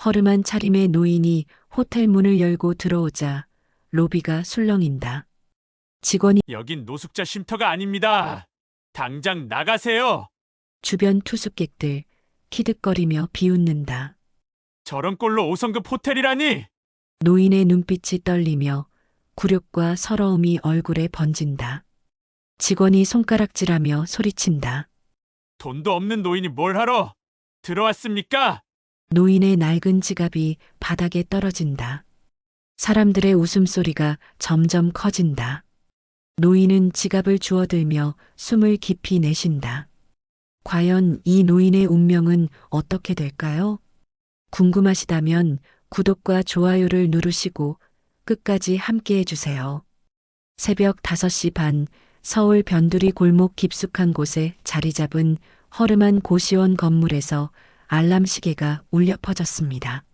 허름한 차림의 노인이 호텔 문을 열고 들어오자 로비가 술렁인다. 직원이 여긴 노숙자 쉼터가 아닙니다. 당장 나가세요. 주변 투숙객들 키득거리며 비웃는다. 저런 꼴로 5성급 호텔이라니! 노인의 눈빛이 떨리며 굴욕과 서러움이 얼굴에 번진다. 직원이 손가락질하며 소리친다. 돈도 없는 노인이 뭘 하러 들어왔습니까? 노인의 낡은 지갑이 바닥에 떨어진다. 사람들의 웃음소리가 점점 커진다. 노인은 지갑을 주워들며 숨을 깊이 내쉰다. 과연 이 노인의 운명은 어떻게 될까요? 궁금하시다면 구독과 좋아요를 누르시고 끝까지 함께 해주세요. 새벽 5시 반 서울 변두리 골목 깊숙한 곳에 자리 잡은 허름한 고시원 건물에서 알람 시계가 울려 퍼졌습니다.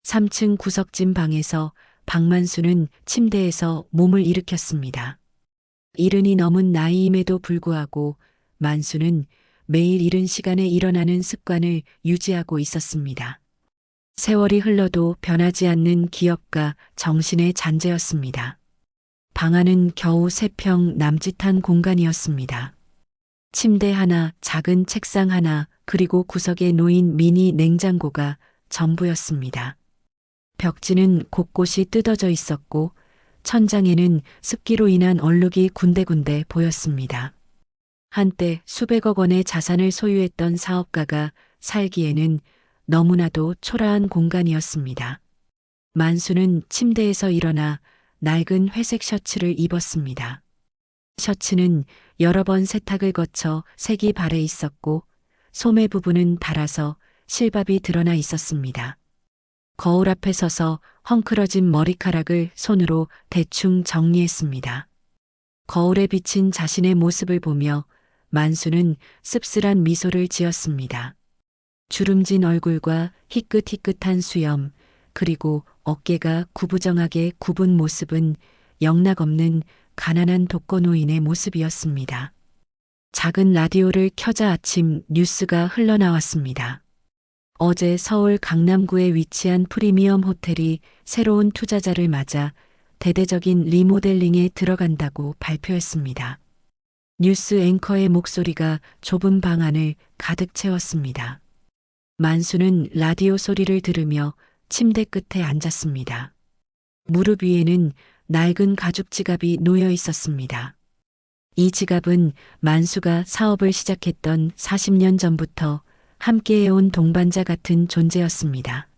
3층 구석진 방에서 박만수는 침대에서 몸을 일으켰습니다. 이른이 넘은 나이임에도 불구하고 만수는 매일 이른 시간에 일어나는 습관을 유지하고 있었습니다. 세월이 흘러도 변하지 않는 기억과 정신의 잔재였습니다. 방 안은 겨우 3평 남짓한 공간이었습니다. 침대 하나, 작은 책상 하나, 그리고 구석에 놓인 미니 냉장고가 전부였습니다. 벽지는 곳곳이 뜯어져 있었고 천장에는 습기로 인한 얼룩이 군데군데 보였습니다. 한때 수백억 원의 자산을 소유했던 사업가가 살기에는 너무나도 초라한 공간이었습니다. 만수는 침대에서 일어나 낡은 회색 셔츠를 입었습니다. 셔츠는 여러 번 세탁을 거쳐 색이 발해 있었고 소매 부분은 닳아서 실밥이 드러나 있었습니다. 거울 앞에 서서 헝클어진 머리카락을 손으로 대충 정리했습니다. 거울에 비친 자신의 모습을 보며 만수는 씁쓸한 미소를 지었습니다. 주름진 얼굴과 희끗희끗한 수염, 그리고 어깨가 구부정하게 굽은 모습은 영락없는 가난한 독거노인의 모습이었습니다. 작은 라디오를 켜자 아침 뉴스가 흘러나왔습니다. 어제 서울 강남구에 위치한 프리미엄 호텔이 새로운 투자자를 맞아 대대적인 리모델링에 들어간다고 발표했습니다. 뉴스 앵커의 목소리가 좁은 방 안을 가득 채웠습니다. 만수는 라디오 소리를 들으며 침대 끝에 앉았습니다. 무릎 위에는 낡은 가죽 지갑이 놓여 있었습니다. 이 지갑은 만수가 사업을 시작했던 40년 전부터 함께해온 동반자 같은 존재였습니다.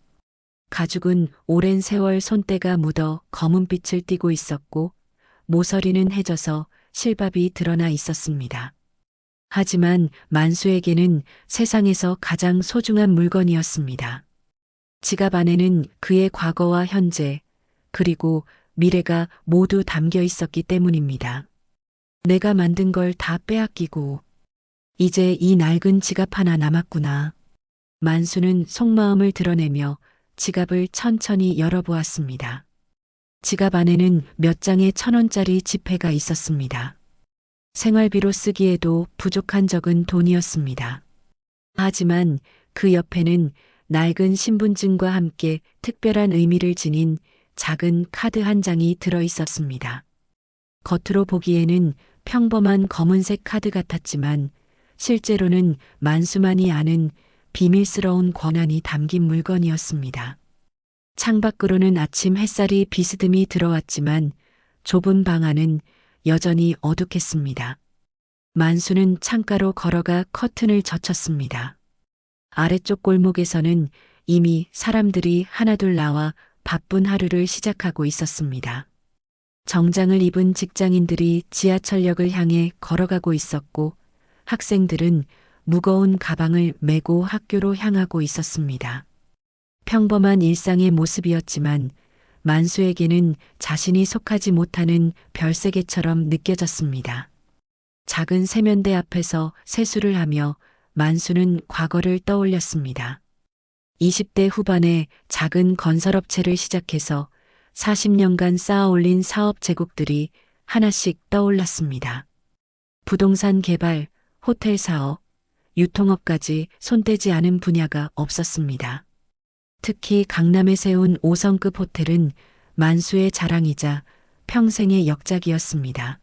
가죽은 오랜 세월 손때가 묻어 검은 빛을 띠고 있었고 모서리는 해져서 실밥이 드러나 있었습니다. 하지만 만수에게는 세상에서 가장 소중한 물건이었습니다. 지갑 안에는 그의 과거와 현재, 그리고 미래가 모두 담겨 있었기 때문입니다. 내가 만든 걸 다 빼앗기고 이제 이 낡은 지갑 하나 남았구나. 만수는 속마음을 드러내며 지갑을 천천히 열어보았습니다. 지갑 안에는 몇 장의 1,000원짜리 지폐가 있었습니다. 생활비로 쓰기에도 부족한 적은 돈이었습니다. 하지만 그 옆에는 낡은 신분증과 함께 특별한 의미를 지닌 작은 카드 한 장이 들어 있었습니다. 겉으로 보기에는 평범한 검은색 카드 같았지만 실제로는 만수만이 아는 비밀스러운 권한이 담긴 물건이었습니다. 창밖으로는 아침 햇살이 비스듬히 들어왔지만 좁은 방 안은 여전히 어둑했습니다. 만수는 창가로 걸어가 커튼을 젖혔습니다. 아래쪽 골목에서는 이미 사람들이 하나둘 나와 바쁜 하루를 시작하고 있었습니다. 정장을 입은 직장인들이 지하철역을 향해 걸어가고 있었고 학생들은 무거운 가방을 메고 학교로 향하고 있었습니다. 평범한 일상의 모습이었지만 만수에게는 자신이 속하지 못하는 별세계처럼 느껴졌습니다. 작은 세면대 앞에서 세수를 하며 만수는 과거를 떠올렸습니다. 20대 후반에 작은 건설업체를 시작해서 40년간 쌓아올린 사업 제국들이 하나씩 떠올랐습니다. 부동산 개발, 호텔 사업, 유통업까지 손대지 않은 분야가 없었습니다. 특히 강남에 세운 5성급 호텔은 만수의 자랑이자 평생의 역작이었습니다.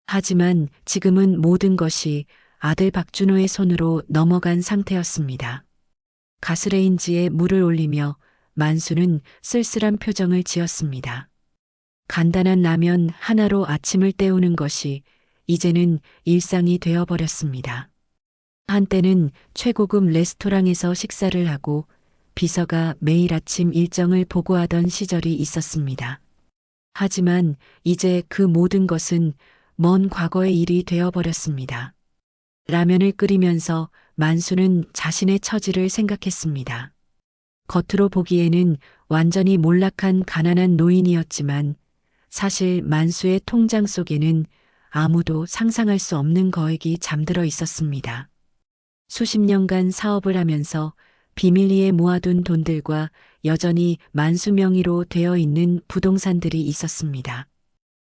하지만 지금은 모든 것이 아들 박준호의 손으로 넘어간 상태였습니다. 가스레인지에 물을 올리며 만수는 쓸쓸한 표정을 지었습니다. 간단한 라면 하나로 아침을 때우는 것이 이제는 일상이 되어버렸습니다. 한때는 최고급 레스토랑에서 식사를 하고 비서가 매일 아침 일정을 보고하던 시절이 있었습니다. 하지만 이제 그 모든 것은 먼 과거의 일이 되어버렸습니다. 라면을 끓이면서 만수는 자신의 처지를 생각했습니다. 겉으로 보기에는 완전히 몰락한 가난한 노인이었지만 사실 만수의 통장 속에는 아무도 상상할 수 없는 거액이 잠들어 있었습니다. 수십 년간 사업을 하면서 비밀리에 모아둔 돈들과 여전히 만수 명의로 되어 있는 부동산들이 있었습니다.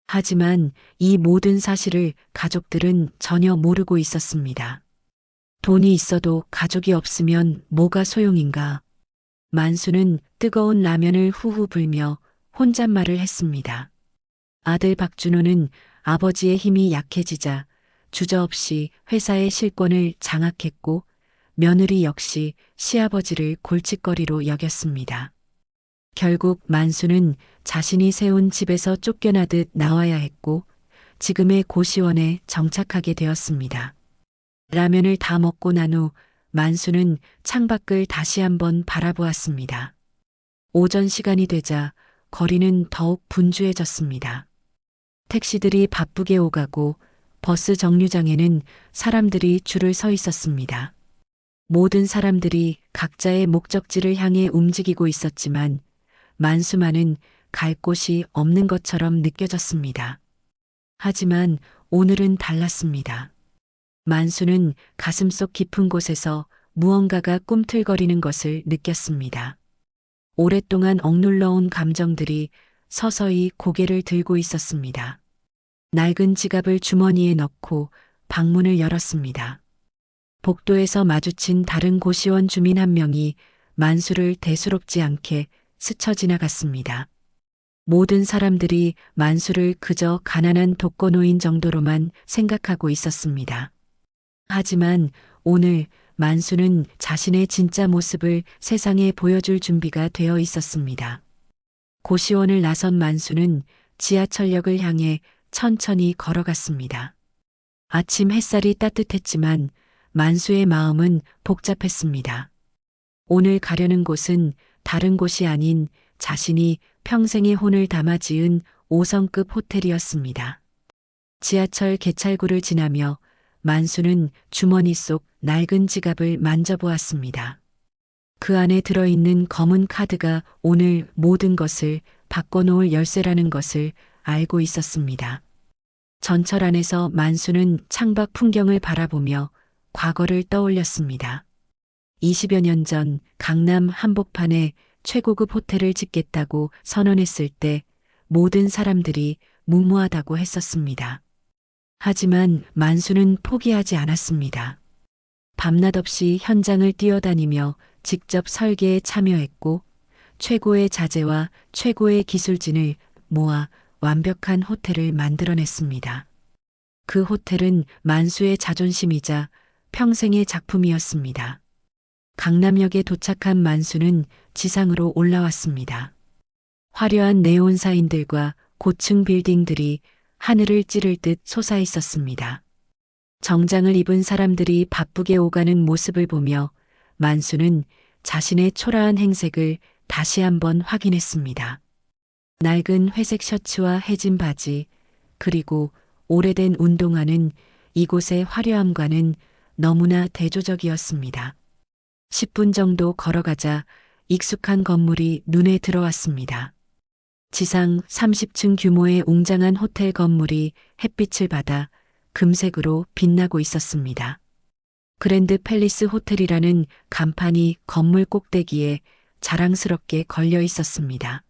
하지만 이 모든 사실을 가족들은 전혀 모르고 있었습니다. 돈이 있어도 가족이 없으면 뭐가 소용인가? 만수는 뜨거운 라면을 후후 불며 혼잣말을 했습니다. 아들 박준호는 아버지의 힘이 약해지자 주저없이 회사의 실권을 장악했고 며느리 역시 시아버지를 골칫거리로 여겼습니다. 결국 만수는 자신이 세운 집에서 쫓겨나듯 나와야 했고 지금의 고시원에 정착하게 되었습니다. 라면을 다 먹고 난 후 만수는 창밖을 다시 한번 바라보았습니다. 오전 시간이 되자 거리는 더욱 분주해졌습니다. 택시들이 바쁘게 오가고 버스 정류장에는 사람들이 줄을 서 있었습니다. 모든 사람들이 각자의 목적지를 향해 움직이고 있었지만 만수만은 갈 곳이 없는 것처럼 느껴졌습니다. 하지만 오늘은 달랐습니다. 만수는 가슴속 깊은 곳에서 무언가가 꿈틀거리는 것을 느꼈습니다. 오랫동안 억눌러온 감정들이 서서히 고개를 들고 있었습니다. 낡은 지갑을 주머니에 넣고 방문을 열었습니다. 복도에서 마주친 다른 고시원 주민 한 명이 만수를 대수롭지 않게 스쳐 지나갔습니다. 모든 사람들이 만수를 그저 가난한 독거노인 정도로만 생각하고 있었습니다. 하지만 오늘 만수는 자신의 진짜 모습을 세상에 보여줄 준비가 되어 있었습니다. 고시원을 나선 만수는 지하철역을 향해 천천히 걸어갔습니다. 아침 햇살이 따뜻했지만 만수의 마음은 복잡했습니다. 오늘 가려는 곳은 다른 곳이 아닌 자신이 평생의 혼을 담아 지은 5성급 호텔이었습니다. 지하철 개찰구를 지나며 만수는 주머니 속 낡은 지갑을 만져보았습니다. 그 안에 들어있는 검은 카드가 오늘 모든 것을 바꿔놓을 열쇠라는 것을 알고 있었습니다. 전철 안에서 만수는 창밖 풍경을 바라보며 과거를 떠올렸습니다. 20여 년 전 강남 한복판에 최고급 호텔을 짓겠다고 선언했을 때 모든 사람들이 무모하다고 했었습니다. 하지만 만수는 포기하지 않았습니다. 밤낮 없이 현장을 뛰어다니며 직접 설계에 참여했고 최고의 자재와 최고의 기술진을 모아 완벽한 호텔을 만들어냈습니다. 그 호텔은 만수의 자존심이자 평생의 작품이었습니다. 강남역에 도착한 만수는 지상으로 올라왔습니다. 화려한 네온 사인들과 고층 빌딩들이 하늘을 찌를 듯 솟아 있었습니다. 정장을 입은 사람들이 바쁘게 오가는 모습을 보며 만수는 자신의 초라한 행색을 다시 한번 확인했습니다. 낡은 회색 셔츠와 해진 바지, 그리고 오래된 운동화는 이곳의 화려함과는 너무나 대조적이었습니다. 10분 정도 걸어가자 익숙한 건물이 눈에 들어왔습니다. 지상 30층 규모의 웅장한 호텔 건물이 햇빛을 받아 금색으로 빛나고 있었습니다. 그랜드 팰리스 호텔이라는 간판이 건물 꼭대기에 자랑스럽게 걸려 있었습니다.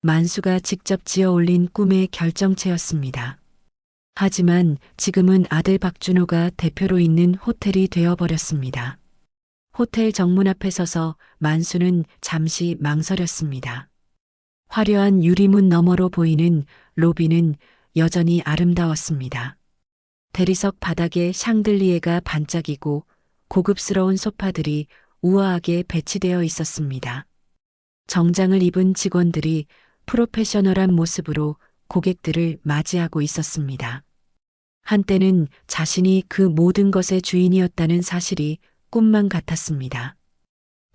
만수가 직접 지어 올린 꿈의 결정체였습니다. 하지만 지금은 아들 박준호가 대표로 있는 호텔이 되어버렸습니다. 호텔 정문 앞에 서서 만수는 잠시 망설였습니다. 화려한 유리문 너머로 보이는 로비는 여전히 아름다웠습니다. 대리석 바닥에 샹들리에가 반짝이고 고급스러운 소파들이 우아하게 배치되어 있었습니다. 정장을 입은 직원들이 프로페셔널한 모습으로 고객들을 맞이하고 있었습니다. 한때는 자신이 그 모든 것의 주인이었다는 사실이 꿈만 같았습니다.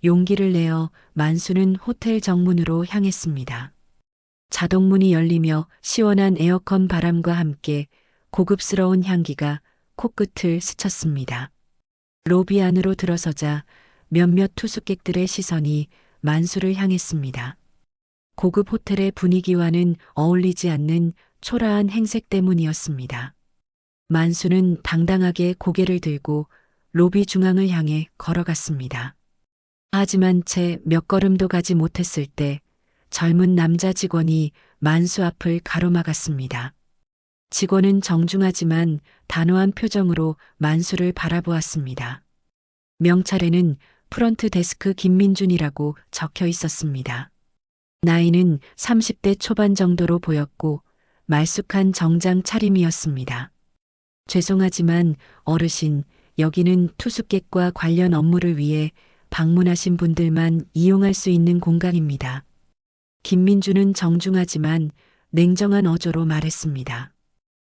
용기를 내어 만수는 호텔 정문으로 향했습니다. 자동문이 열리며 시원한 에어컨 바람과 함께 고급스러운 향기가 코끝을 스쳤습니다. 로비 안으로 들어서자 몇몇 투숙객들의 시선이 만수를 향했습니다. 고급 호텔의 분위기와는 어울리지 않는 초라한 행색 때문이었습니다. 만수는 당당하게 고개를 들고 로비 중앙을 향해 걸어갔습니다. 하지만 채 몇 걸음도 가지 못했을 때 젊은 남자 직원이 만수 앞을 가로막았습니다. 직원은 정중하지만 단호한 표정으로 만수를 바라보았습니다. 명찰에는 프런트 데스크 김민준이라고 적혀 있었습니다. 나이는 30대 초반 정도로 보였고 말쑥한 정장 차림이었습니다. 죄송하지만 어르신, 여기는 투숙객과 관련 업무를 위해 방문하신 분들만 이용할 수 있는 공간입니다. 김민주는 정중하지만 냉정한 어조로 말했습니다.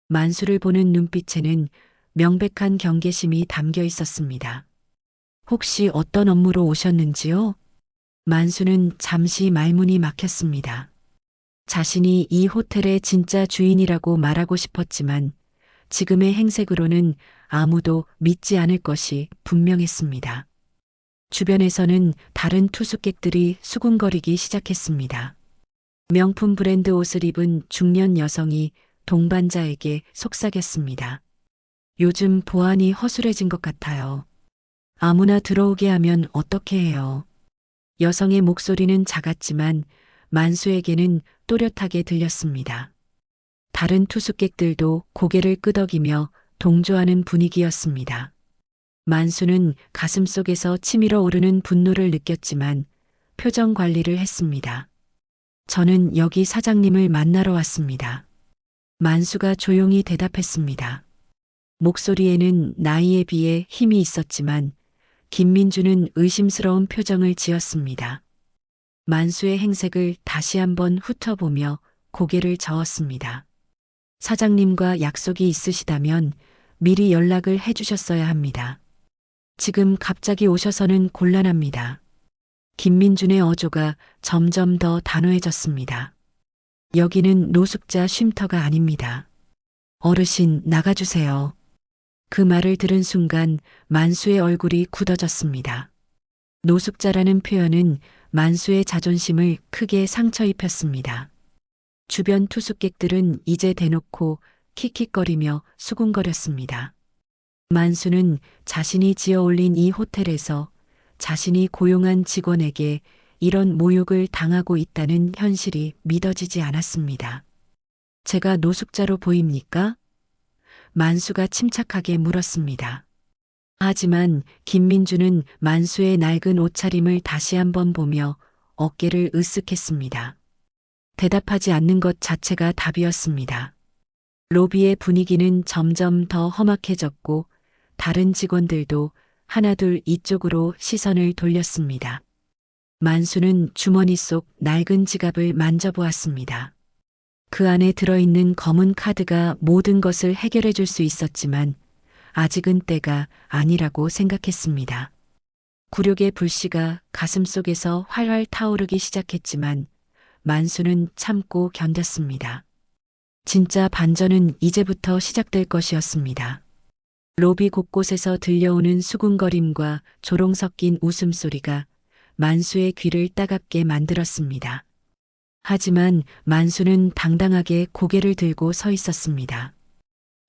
만수를 보는 눈빛에는 명백한 경계심이 담겨 있었습니다. 혹시 어떤 업무로 오셨는지요? 만수는 잠시 말문이 막혔습니다. 자신이 이 호텔의 진짜 주인이라고 말하고 싶었지만 지금의 행색으로는 아무도 믿지 않을 것이 분명했습니다. 주변에서는 다른 투숙객들이 수군거리기 시작했습니다. 명품 브랜드 옷을 입은 중년 여성이 동반자에게 속삭였습니다. 요즘 보안이 허술해진 것 같아요. 아무나 들어오게 하면 어떻게 해요? 여성의 목소리는 작았지만 만수에게는 또렷하게 들렸습니다. 다른 투숙객들도 고개를 끄덕이며 동조하는 분위기였습니다. 만수는 가슴속에서 치밀어 오르는 분노를 느꼈지만 표정 관리를 했습니다. 저는 여기 사장님을 만나러 왔습니다. 만수가 조용히 대답했습니다. 목소리에는 나이에 비해 힘이 있었지만 김민주는 의심스러운 표정을 지었습니다. 만수의 행색을 다시 한번 훑어보며 고개를 저었습니다. 사장님과 약속이 있으시다면 미리 연락을 해주셨어야 합니다. 지금 갑자기 오셔서는 곤란합니다. 김민준의 어조가 점점 더 단호해졌습니다. 여기는 노숙자 쉼터가 아닙니다. 어르신, 나가주세요. 그 말을 들은 순간 만수의 얼굴이 굳어졌습니다. 노숙자라는 표현은 만수의 자존심을 크게 상처 입혔습니다. 주변 투숙객들은 이제 대놓고 킥킥거리며 수군거렸습니다. 만수는 자신이 지어 올린 이 호텔에서 자신이 고용한 직원에게 이런 모욕을 당하고 있다는 현실이 믿어지지 않았습니다. 제가 노숙자로 보입니까? 만수가 침착하게 물었습니다. 하지만 김민주는 만수의 낡은 옷차림을 다시 한번 보며 어깨를 으쓱했습니다. 대답하지 않는 것 자체가 답이었습니다. 로비의 분위기는 점점 더 험악해졌고 다른 직원들도 하나둘 이쪽으로 시선을 돌렸습니다. 만수는 주머니 속 낡은 지갑을 만져보았습니다. 그 안에 들어있는 검은 카드가 모든 것을 해결해 줄 수 있었지만 아직은 때가 아니라고 생각했습니다. 굴욕의 불씨가 가슴속에서 활활 타오르기 시작했지만 만수는 참고 견뎠습니다. 진짜 반전은 이제부터 시작될 것이었습니다. 로비 곳곳에서 들려오는 수군거림과 조롱 섞인 웃음소리가 만수의 귀를 따갑게 만들었습니다. 하지만 만수는 당당하게 고개를 들고 서 있었습니다.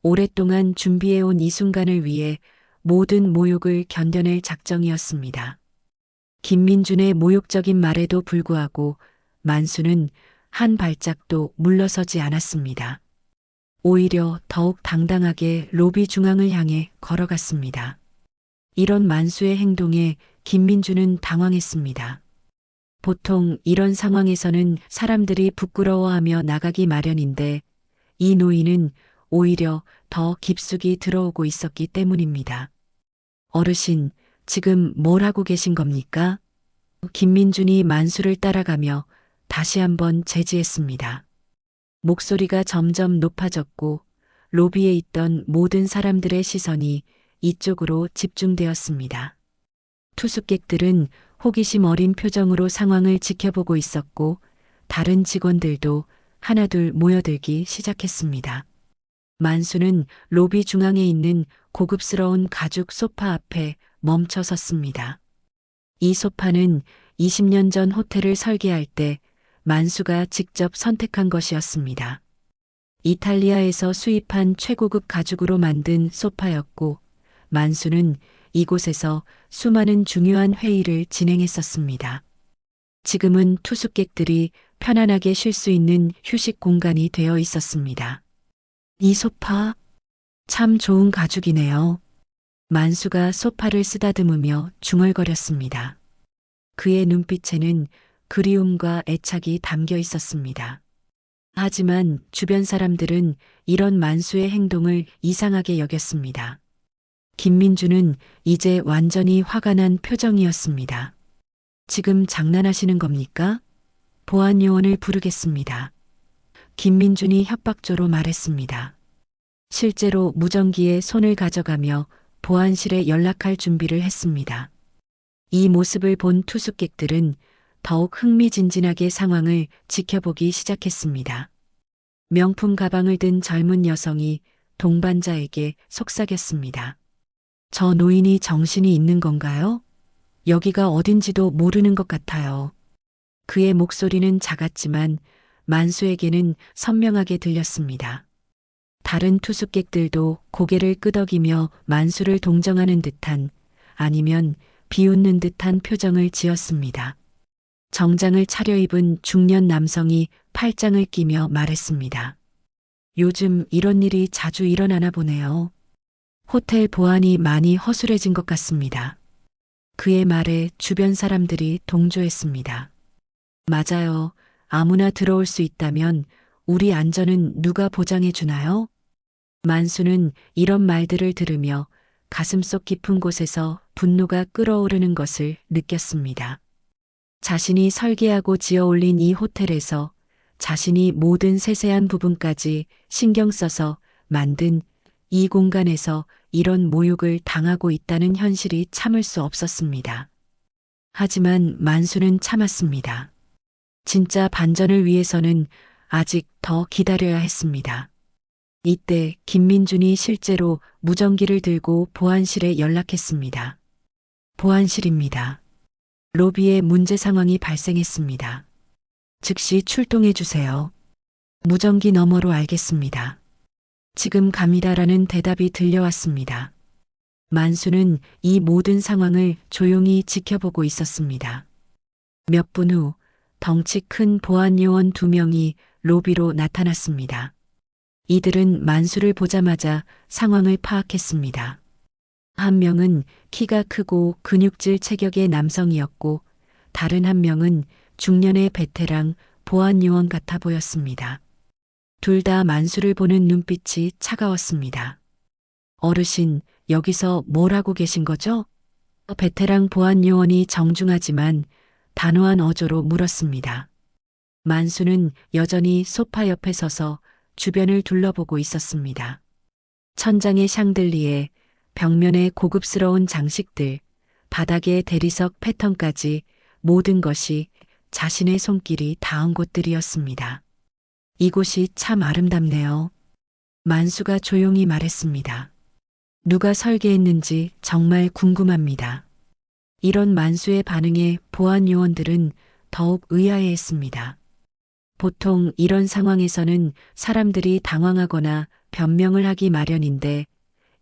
오랫동안 준비해온 이 순간을 위해 모든 모욕을 견뎌낼 작정이었습니다. 김민준의 모욕적인 말에도 불구하고 만수는 한 발짝도 물러서지 않았습니다. 오히려 더욱 당당하게 로비 중앙을 향해 걸어갔습니다. 이런 만수의 행동에 김민주는 당황했습니다. 보통 이런 상황에서는 사람들이 부끄러워하며 나가기 마련인데 이 노인은 오히려 더 깊숙이 들어오고 있었기 때문입니다. 어르신, 지금 뭘 하고 계신 겁니까? 김민준이 만수를 따라가며 다시 한번 제지했습니다. 목소리가 점점 높아졌고 로비에 있던 모든 사람들의 시선이 이쪽으로 집중되었습니다. 투숙객들은 호기심 어린 표정으로 상황을 지켜보고 있었고 다른 직원들도 하나둘 모여들기 시작했습니다. 만수는 로비 중앙에 있는 고급스러운 가죽 소파 앞에 멈춰 섰습니다. 이 소파는 20년 전 호텔을 설계할 때 만수가 직접 선택한 것이었습니다. 이탈리아에서 수입한 최고급 가죽으로 만든 소파였고 만수는 이곳에서 수많은 중요한 회의를 진행했었습니다. 지금은 투숙객들이 편안하게 쉴 수 있는 휴식 공간이 되어 있었습니다. 이 소파 참 좋은 가죽이네요. 만수가 소파를 쓰다듬으며 중얼거렸습니다. 그의 눈빛에는 그리움과 애착이 담겨 있었습니다. 하지만 주변 사람들은 이런 만수의 행동을 이상하게 여겼습니다. 김민주는 이제 완전히 화가 난 표정이었습니다. 지금 장난하시는 겁니까? 보안 요원을 부르겠습니다. 김민준이 협박조로 말했습니다. 실제로 무전기에 손을 가져가며 보안실에 연락할 준비를 했습니다. 이 모습을 본 투숙객들은 더욱 흥미진진하게 상황을 지켜보기 시작했습니다. 명품 가방을 든 젊은 여성이 동반자에게 속삭였습니다. 저 노인이 정신이 있는 건가요? 여기가 어딘지도 모르는 것 같아요. 그의 목소리는 작았지만 만수에게는 선명하게 들렸습니다. 다른 투숙객들도 고개를 끄덕이며 만수를 동정하는 듯한 아니면 비웃는 듯한 표정을 지었습니다. 정장을 차려입은 중년 남성이 팔짱을 끼며 말했습니다. 요즘 이런 일이 자주 일어나나 보네요. 호텔 보안이 많이 허술해진 것 같습니다. 그의 말에 주변 사람들이 동조했습니다. 맞아요. 아무나 들어올 수 있다면 우리 안전은 누가 보장해 주나요? 만수는 이런 말들을 들으며 가슴속 깊은 곳에서 분노가 끓어오르는 것을 느꼈습니다. 자신이 설계하고 지어 올린 이 호텔에서 자신이 모든 세세한 부분까지 신경 써서 만든 이 공간에서 이런 모욕을 당하고 있다는 현실이 참을 수 없었습니다. 하지만 만수는 참았습니다. 진짜 반전을 위해서는 아직 더 기다려야 했습니다. 이때 김민준이 실제로 무전기를 들고 보안실에 연락했습니다. 보안실입니다. 로비에 문제 상황이 발생했습니다. 즉시 출동해 주세요. 무전기 너머로 알겠습니다. 지금 갑니다라는 대답이 들려왔습니다. 만수는 이 모든 상황을 조용히 지켜보고 있었습니다. 몇 분 후 덩치 큰 보안 요원 2명이 로비로 나타났습니다. 이들은 만수를 보자마자 상황을 파악했습니다. 한 명은 키가 크고 근육질 체격의 남성이었고 다른 한 명은 중년의 베테랑 보안 요원 같아 보였습니다. 둘 다 만수를 보는 눈빛이 차가웠습니다. 어르신, 여기서 뭘 하고 계신 거죠? 베테랑 보안 요원이 정중하지만 단호한 어조로 물었습니다. 만수는 여전히 소파 옆에 서서 주변을 둘러보고 있었습니다. 천장의 샹들리에, 벽면의 고급스러운 장식들, 바닥의 대리석 패턴까지 모든 것이 자신의 손길이 닿은 곳들이었습니다. 이곳이 참 아름답네요. 만수가 조용히 말했습니다. 누가 설계했는지 정말 궁금합니다. 이런 만수의 반응에 보안 요원들은 더욱 의아해했습니다. 보통 이런 상황에서는 사람들이 당황하거나 변명을 하기 마련인데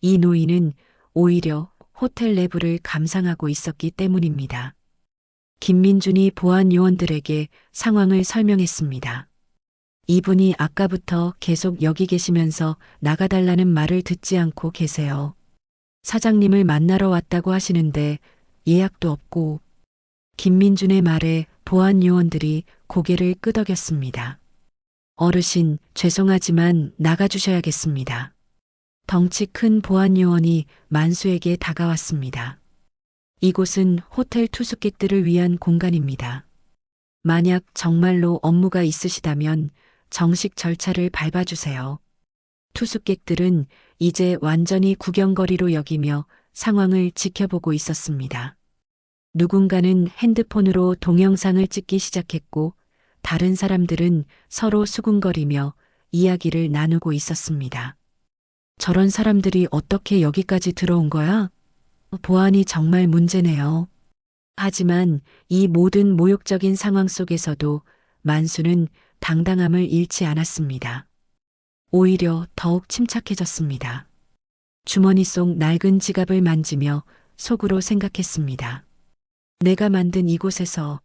이 노인은 오히려 호텔 내부를 감상하고 있었기 때문입니다. 김민준이 보안 요원들에게 상황을 설명했습니다. 이분이 아까부터 계속 여기 계시면서 나가달라는 말을 듣지 않고 계세요. 사장님을 만나러 왔다고 하시는데 예약도 없고. 김민준의 말에 보안 요원들이 고개를 끄덕였습니다. 어르신, 죄송하지만 나가주셔야겠습니다. 덩치 큰 보안 요원이 만수에게 다가왔습니다. 이곳은 호텔 투숙객들을 위한 공간입니다. 만약 정말로 업무가 있으시다면 정식 절차를 밟아주세요. 투숙객들은 이제 완전히 구경거리로 여기며 상황을 지켜보고 있었습니다. 누군가는 핸드폰으로 동영상을 찍기 시작했고, 다른 사람들은 서로 수군거리며 이야기를 나누고 있었습니다. 저런 사람들이 어떻게 여기까지 들어온 거야? 보안이 정말 문제네요. 하지만 이 모든 모욕적인 상황 속에서도 만수는 당당함을 잃지 않았습니다. 오히려 더욱 침착해졌습니다. 주머니 속 낡은 지갑을 만지며 속으로 생각했습니다. 내가 만든 이곳에서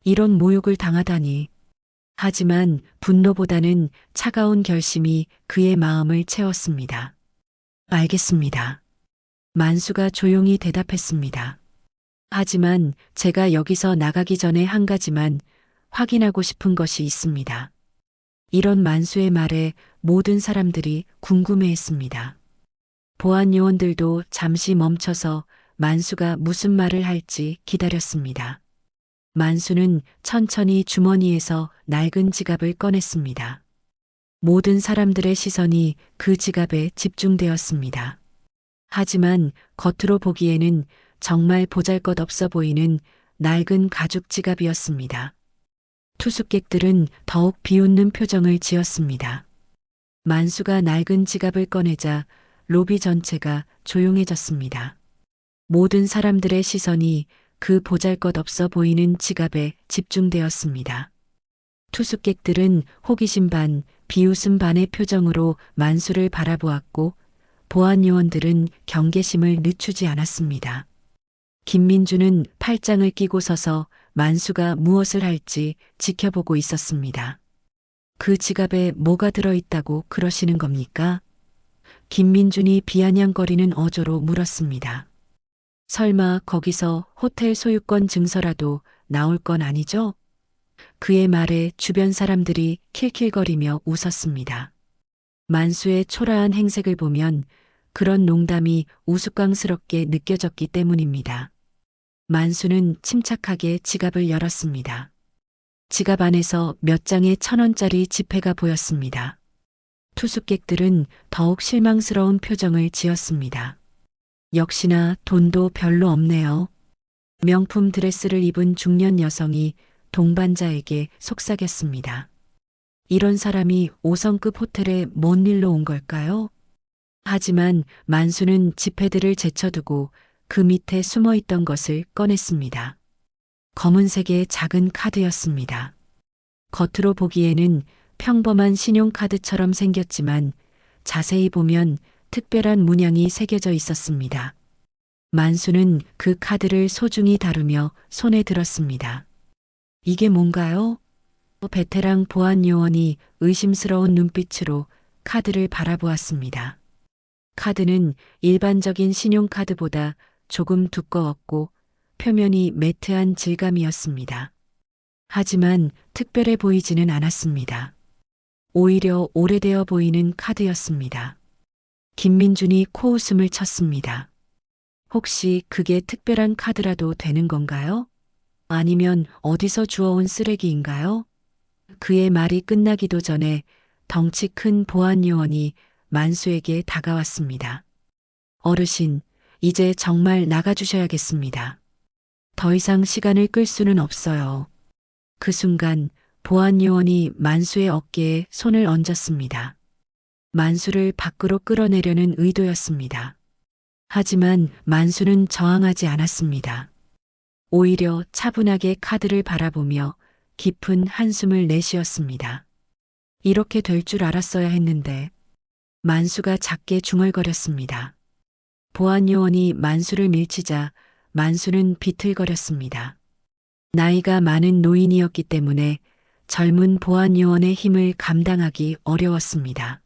이런 모욕을 당하다니. 하지만 분노보다는 차가운 결심이 그의 마음을 채웠습니다. 알겠습니다. 만수가 조용히 대답했습니다. 하지만 제가 여기서 나가기 전에 한 가지만 확인하고 싶은 것이 있습니다. 이런 만수의 말에 모든 사람들이 궁금해했습니다. 보안 요원들도 잠시 멈춰서 만수가 무슨 말을 할지 기다렸습니다. 만수는 천천히 주머니에서 낡은 지갑을 꺼냈습니다. 모든 사람들의 시선이 그 지갑에 집중되었습니다. 하지만 겉으로 보기에는 정말 보잘것없어 보이는 낡은 가죽 지갑이었습니다. 투숙객들은 더욱 비웃는 표정을 지었습니다. 만수가 낡은 지갑을 꺼내자 로비 전체가 조용해졌습니다. 모든 사람들의 시선이 그 보잘것없어 보이는 지갑에 집중되었습니다. 투숙객들은 호기심 반, 비웃음 반의 표정으로 만수를 바라보았고, 보안 요원들은 경계심을 늦추지 않았습니다. 김민주는 팔짱을 끼고 서서 만수가 무엇을 할지 지켜보고 있었습니다. 그 지갑에 뭐가 들어있다고 그러시는 겁니까? 김민준이 비아냥거리는 어조로 물었습니다. 설마 거기서 호텔 소유권 증서라도 나올 건 아니죠? 그의 말에 주변 사람들이 킬킬거리며 웃었습니다. 만수의 초라한 행색을 보면 그런 농담이 우스꽝스럽게 느껴졌기 때문입니다. 만수는 침착하게 지갑을 열었습니다. 지갑 안에서 몇 장의 1,000원짜리 지폐가 보였습니다. 투숙객들은 더욱 실망스러운 표정을 지었습니다. 역시나 돈도 별로 없네요. 명품 드레스를 입은 중년 여성이 동반자에게 속삭였습니다. 이런 사람이 5성급 호텔에 뭔 일로 온 걸까요? 하지만 만수는 지폐들을 제쳐두고 그 밑에 숨어있던 것을 꺼냈습니다. 검은색의 작은 카드였습니다. 겉으로 보기에는 평범한 신용카드처럼 생겼지만 자세히 보면 특별한 문양이 새겨져 있었습니다. 만수는 그 카드를 소중히 다루며 손에 들었습니다. 이게 뭔가요? 베테랑 보안 요원이 의심스러운 눈빛으로 카드를 바라보았습니다. 카드는 일반적인 신용카드보다 조금 두꺼웠고 표면이 매트한 질감이었습니다. 하지만 특별해 보이지는 않았습니다. 오히려 오래되어 보이는 카드였습니다. 김민준이 코웃음을 쳤습니다. 혹시 그게 특별한 카드라도 되는 건가요? 아니면 어디서 주워온 쓰레기인가요? 그의 말이 끝나기도 전에 덩치 큰 보안 요원이 만수에게 다가왔습니다. 어르신, 이제 정말 나가주셔야겠습니다. 더 이상 시간을 끌 수는 없어요. 그 순간 보안 요원이 만수의 어깨에 손을 얹었습니다. 만수를 밖으로 끌어내려는 의도였습니다. 하지만 만수는 저항하지 않았습니다. 오히려 차분하게 카드를 바라보며 깊은 한숨을 내쉬었습니다. 이렇게 될 줄 알았어야 했는데. 만수가 작게 중얼거렸습니다. 보안 요원이 만수를 밀치자 만수는 비틀거렸습니다. 나이가 많은 노인이었기 때문에 젊은 보안 요원의 힘을 감당하기 어려웠습니다.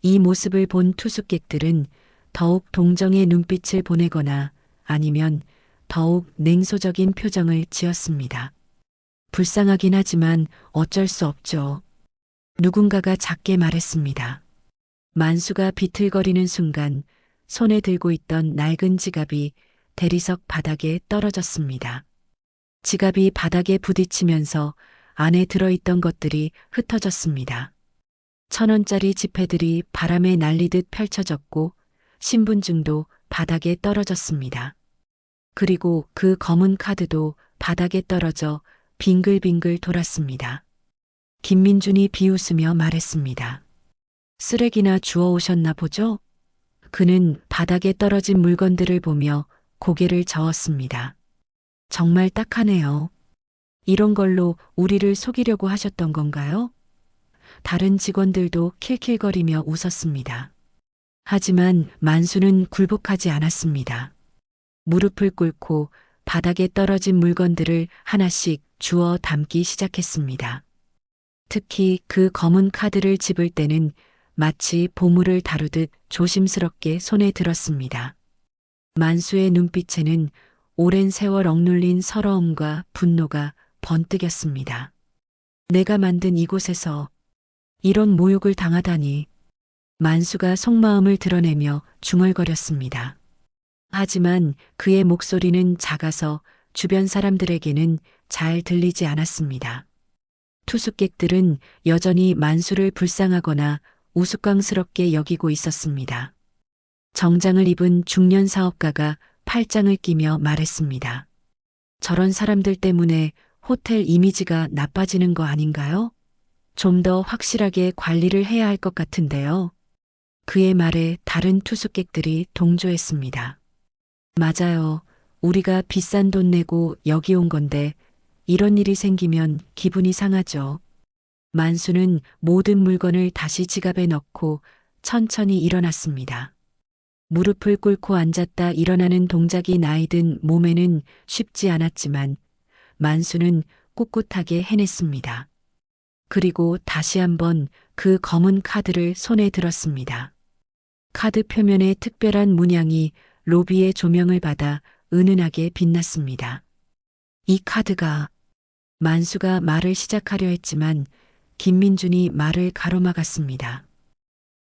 이 모습을 본 투숙객들은 더욱 동정의 눈빛을 보내거나 아니면 더욱 냉소적인 표정을 지었습니다. 불쌍하긴 하지만 어쩔 수 없죠. 누군가가 작게 말했습니다. 만수가 비틀거리는 순간 손에 들고 있던 낡은 지갑이 대리석 바닥에 떨어졌습니다. 지갑이 바닥에 부딪히면서 안에 들어있던 것들이 흩어졌습니다. 1,000원짜리 지폐들이 바람에 날리듯 펼쳐졌고 신분증도 바닥에 떨어졌습니다. 그리고 그 검은 카드도 바닥에 떨어져 빙글빙글 돌았습니다. 김민준이 비웃으며 말했습니다. 쓰레기나 주워 오셨나 보죠? 그는 바닥에 떨어진 물건들을 보며 고개를 저었습니다. 정말 딱하네요. 이런 걸로 우리를 속이려고 하셨던 건가요? 다른 직원들도 킬킬거리며 웃었습니다. 하지만 만수는 굴복하지 않았습니다. 무릎을 꿇고 바닥에 떨어진 물건들을 하나씩 주워 담기 시작했습니다. 특히 그 검은 카드를 집을 때는 마치 보물을 다루듯 조심스럽게 손에 들었습니다. 만수의 눈빛에는 오랜 세월 억눌린 서러움과 분노가 번뜩였습니다. 내가 만든 이곳에서 이런 모욕을 당하다니. 만수가 속마음을 드러내며 중얼거렸습니다. 하지만 그의 목소리는 작아서 주변 사람들에게는 잘 들리지 않았습니다. 투숙객들은 여전히 만수를 불쌍하거나 우스꽝스럽게 여기고 있었습니다. 정장을 입은 중년 사업가가 팔짱을 끼며 말했습니다. 저런 사람들 때문에 호텔 이미지가 나빠지는 거 아닌가요? 좀 더 확실하게 관리를 해야 할 것 같은데요. 그의 말에 다른 투숙객들이 동조했습니다. 맞아요. 우리가 비싼 돈 내고 여기 온 건데 이런 일이 생기면 기분이 상하죠. 만수는 모든 물건을 다시 지갑에 넣고 천천히 일어났습니다. 무릎을 꿇고 앉았다 일어나는 동작이 나이든 몸에는 쉽지 않았지만 만수는 꿋꿋하게 해냈습니다. 그리고 다시 한번 그 검은 카드를 손에 들었습니다. 카드 표면의 특별한 문양이 로비의 조명을 받아 은은하게 빛났습니다. 이 카드가 만수가 말을 시작하려 했지만 김민준이 말을 가로막았습니다.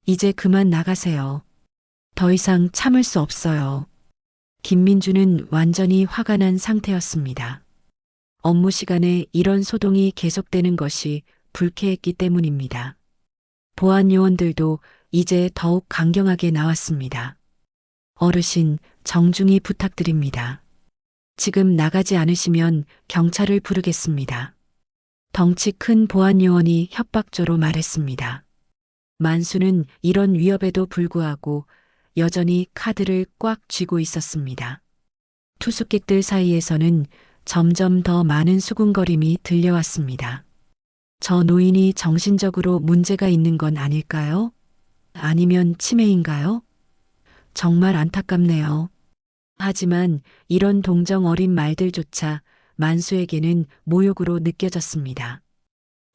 이제 그만 나가세요. 더 이상 참을 수 없어요. 김민준은 완전히 화가 난 상태였습니다. 업무 시간에 이런 소동이 계속되는 것이 불쾌했기 때문입니다. 보안 요원들도 이제 더욱 강경하게 나왔습니다. 어르신, 정중히 부탁드립니다. 지금 나가지 않으시면 경찰을 부르겠습니다. 덩치 큰 보안 요원이 협박조로 말했습니다. 만수는 이런 위협에도 불구하고 여전히 카드를 꽉 쥐고 있었습니다. 투숙객들 사이에서는 점점 더 많은 수군거림이 들려왔습니다. 저 노인이 정신적으로 문제가 있는 건 아닐까요? 아니면 치매인가요? 정말 안타깝네요. 하지만 이런 동정 어린 말들조차 만수에게는 모욕으로 느껴졌습니다.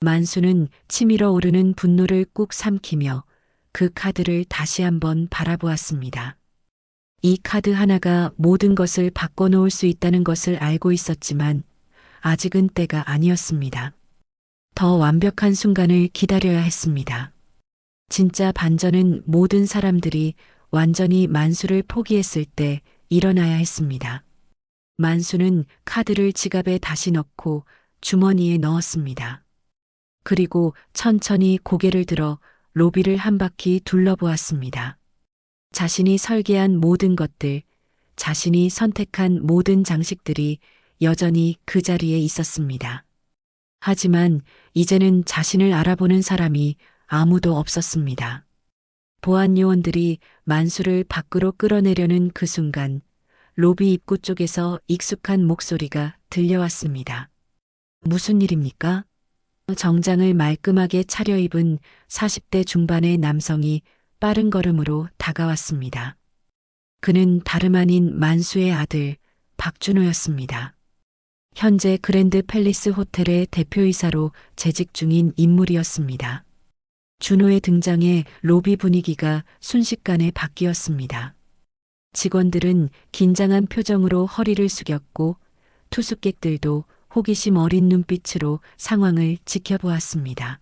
만수는 치밀어 오르는 분노를 꾹 삼키며 그 카드를 다시 한번 바라보았습니다. 이 카드 하나가 모든 것을 바꿔놓을 수 있다는 것을 알고 있었지만 아직은 때가 아니었습니다. 더 완벽한 순간을 기다려야 했습니다. 진짜 반전은 모든 사람들이 완전히 만수를 포기했을 때 일어나야 했습니다. 만수는 카드를 지갑에 다시 넣고 주머니에 넣었습니다. 그리고 천천히 고개를 들어 로비를 한 바퀴 둘러보았습니다. 자신이 설계한 모든 것들, 자신이 선택한 모든 장식들이 여전히 그 자리에 있었습니다. 하지만 이제는 자신을 알아보는 사람이 아무도 없었습니다. 보안 요원들이 만수를 밖으로 끌어내려는 그 순간 로비 입구 쪽에서 익숙한 목소리가 들려왔습니다. 무슨 일입니까? 정장을 말끔하게 차려입은 40대 중반의 남성이 빠른 걸음으로 다가왔습니다. 그는 다름 아닌 만수의 아들 박준호였습니다. 현재 그랜드 팰리스 호텔의 대표이사로 재직 중인 인물이었습니다. 준호의 등장에 로비 분위기가 순식간에 바뀌었습니다. 직원들은 긴장한 표정으로 허리를 숙였고 투숙객들도 호기심 어린 눈빛으로 상황을 지켜보았습니다.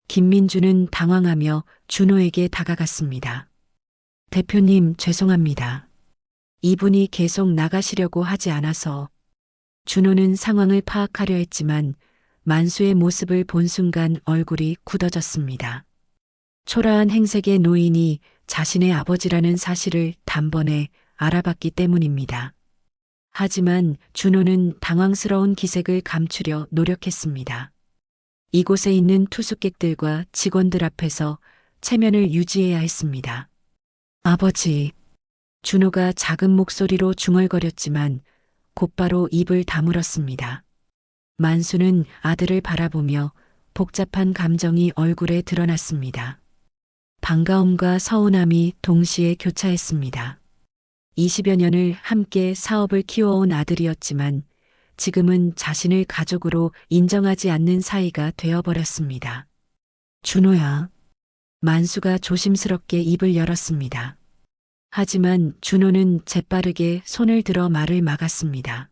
김민주는 당황하며 준호에게 다가갔습니다. 대표님, 죄송합니다. 이분이 계속 나가시려고 하지 않아서. 준호는 상황을 파악하려 했지만 만수의 모습을 본 순간 얼굴이 굳어졌습니다. 초라한 행색의 노인이 자신의 아버지라는 사실을 단번에 알아봤기 때문입니다. 하지만 준호는 당황스러운 기색을 감추려 노력했습니다. 이곳에 있는 투숙객들과 직원들 앞에서 체면을 유지해야 했습니다. 아버지. 준호가 작은 목소리로 중얼거렸지만 곧바로 입을 다물었습니다. 만수는 아들을 바라보며 복잡한 감정이 얼굴에 드러났습니다. 반가움과 서운함이 동시에 교차했습니다. 20여 년을 함께 사업을 키워온 아들이었지만 지금은 자신을 가족으로 인정하지 않는 사이가 되어버렸습니다. 준호야. 만수가 조심스럽게 입을 열었습니다. 하지만 준호는 재빠르게 손을 들어 말을 막았습니다.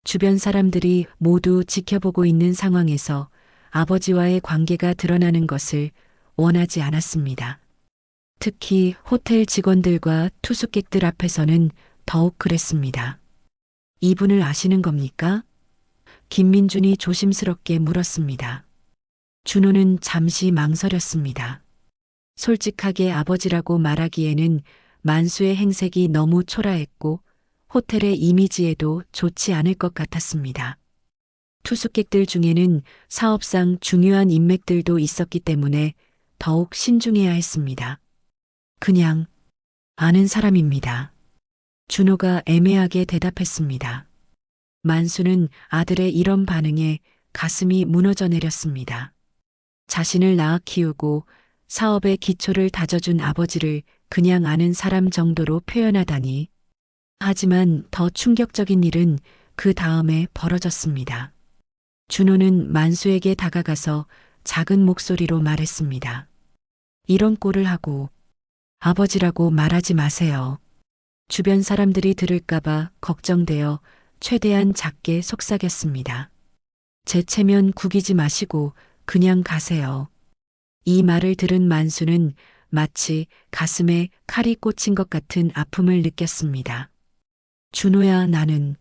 주변 사람들이 모두 지켜보고 있는 상황에서 아버지와의 관계가 드러나는 것을 원하지 않았습니다. 특히 호텔 직원들과 투숙객들 앞에서는 더욱 그랬습니다. 이분을 아시는 겁니까? 김민준이 조심스럽게 물었습니다. 준호는 잠시 망설였습니다. 솔직하게 아버지라고 말하기에는 만수의 행색이 너무 초라했고 호텔의 이미지에도 좋지 않을 것 같았습니다. 투숙객들 중에는 사업상 중요한 인맥들도 있었기 때문에 더욱 신중해야 했습니다. 그냥 아는 사람입니다. 준호가 애매하게 대답했습니다. 만수는 아들의 이런 반응에 가슴이 무너져 내렸습니다. 자신을 낳아 키우고 사업의 기초를 다져준 아버지를 그냥 아는 사람 정도로 표현하다니. 하지만 더 충격적인 일은 그 다음에 벌어졌습니다. 준호는 만수에게 다가가서 작은 목소리로 말했습니다. 이런 꼴을 하고 아버지라고 말하지 마세요. 주변 사람들이 들을까봐 걱정되어 최대한 작게 속삭였습니다. 제 체면 구기지 마시고 그냥 가세요. 이 말을 들은 만수는 마치 가슴에 칼이 꽂힌 것 같은 아픔을 느꼈습니다. 준호야, 나는.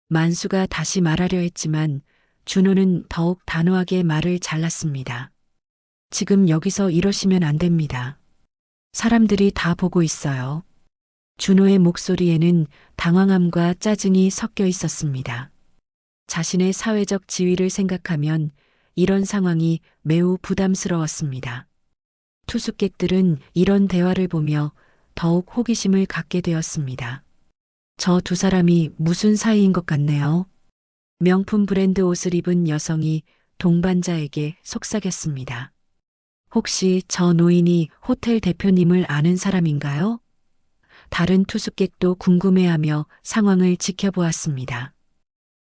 만수가 다시 말하려 했지만 준호는 더욱 단호하게 말을 잘랐습니다. 지금 여기서 이러시면 안 됩니다. 사람들이 다 보고 있어요. 준호의 목소리에는 당황함과 짜증이 섞여 있었습니다. 자신의 사회적 지위를 생각하면 이런 상황이 매우 부담스러웠습니다. 투숙객들은 이런 대화를 보며 더욱 호기심을 갖게 되었습니다. 저 두 사람이 무슨 사이인 것 같네요. 명품 브랜드 옷을 입은 여성이 동반자에게 속삭였습니다. 혹시 저 노인이 호텔 대표님을 아는 사람인가요? 다른 투숙객도 궁금해하며 상황을 지켜보았습니다.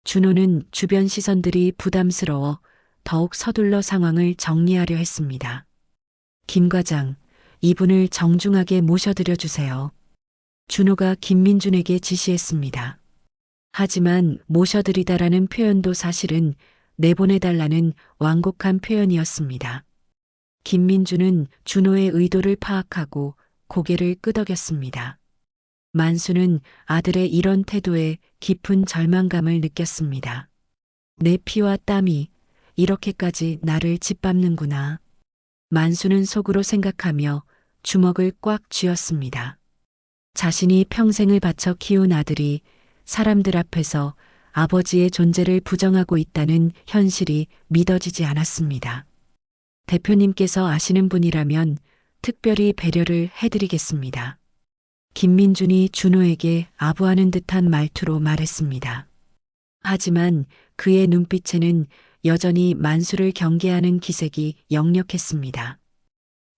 준호는 주변 시선들이 부담스러워 더욱 서둘러 상황을 정리하려 했습니다. 김 과장, 이분을 정중하게 모셔드려 주세요. 준호가 김민준에게 지시했습니다. 하지만 모셔드리다라는 표현도 사실은 내보내달라는 완곡한 표현이었습니다. 김민준은 준호의 의도를 파악하고 고개를 끄덕였습니다. 만수는 아들의 이런 태도에 깊은 절망감을 느꼈습니다. 내 피와 땀이 이렇게까지 나를 짓밟는구나. 만수는 속으로 생각하며 주먹을 꽉 쥐었습니다. 자신이 평생을 바쳐 키운 아들이 사람들 앞에서 아버지의 존재를 부정하고 있다는 현실이 믿어지지 않았습니다. 대표님께서 아시는 분이라면 특별히 배려를 해드리겠습니다. 김민준이 준호에게 아부하는 듯한 말투로 말했습니다. 하지만 그의 눈빛에는 여전히 만수를 경계하는 기색이 역력했습니다.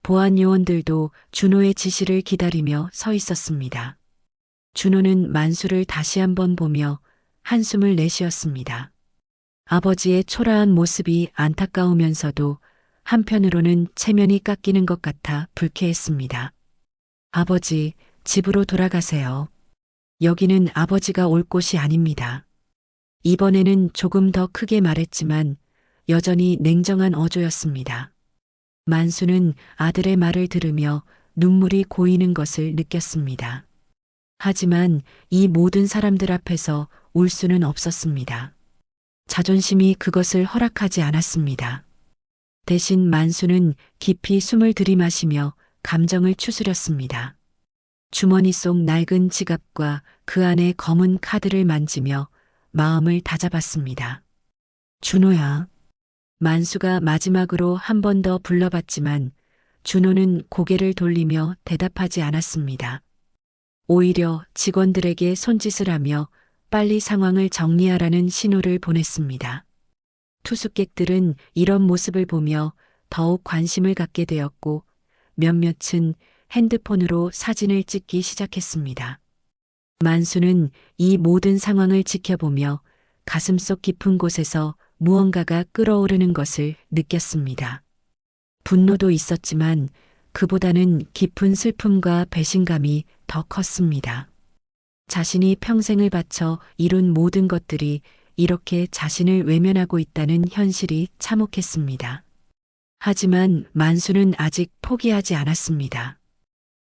보안 요원들도 준호의 지시를 기다리며 서 있었습니다. 준호는 만수를 다시 한번 보며 한숨을 내쉬었습니다. 아버지의 초라한 모습이 안타까우면서도 한편으로는 체면이 깎이는 것 같아 불쾌했습니다. 아버지, 집으로 돌아가세요. 여기는 아버지가 올 곳이 아닙니다. 이번에는 조금 더 크게 말했지만 여전히 냉정한 어조였습니다. 만수는 아들의 말을 들으며 눈물이 고이는 것을 느꼈습니다. 하지만 이 모든 사람들 앞에서 울 수는 없었습니다. 자존심이 그것을 허락하지 않았습니다. 대신 만수는 깊이 숨을 들이마시며 감정을 추스렸습니다. 주머니 속 낡은 지갑과 그 안의 검은 카드를 만지며 마음을 다잡았습니다. 준호야. 만수가 마지막으로 한 번 더 불러봤지만 준호는 고개를 돌리며 대답하지 않았습니다. 오히려 직원들에게 손짓을 하며 빨리 상황을 정리하라는 신호를 보냈습니다. 투숙객들은 이런 모습을 보며 더욱 관심을 갖게 되었고 몇몇은 핸드폰으로 사진을 찍기 시작했습니다. 만수는 이 모든 상황을 지켜보며 가슴속 깊은 곳에서 무언가가 끓어오르는 것을 느꼈습니다. 분노도 있었지만 그보다는 깊은 슬픔과 배신감이 더 컸습니다. 자신이 평생을 바쳐 이룬 모든 것들이 이렇게 자신을 외면하고 있다는 현실이 참혹했습니다. 하지만 만수는 아직 포기하지 않았습니다.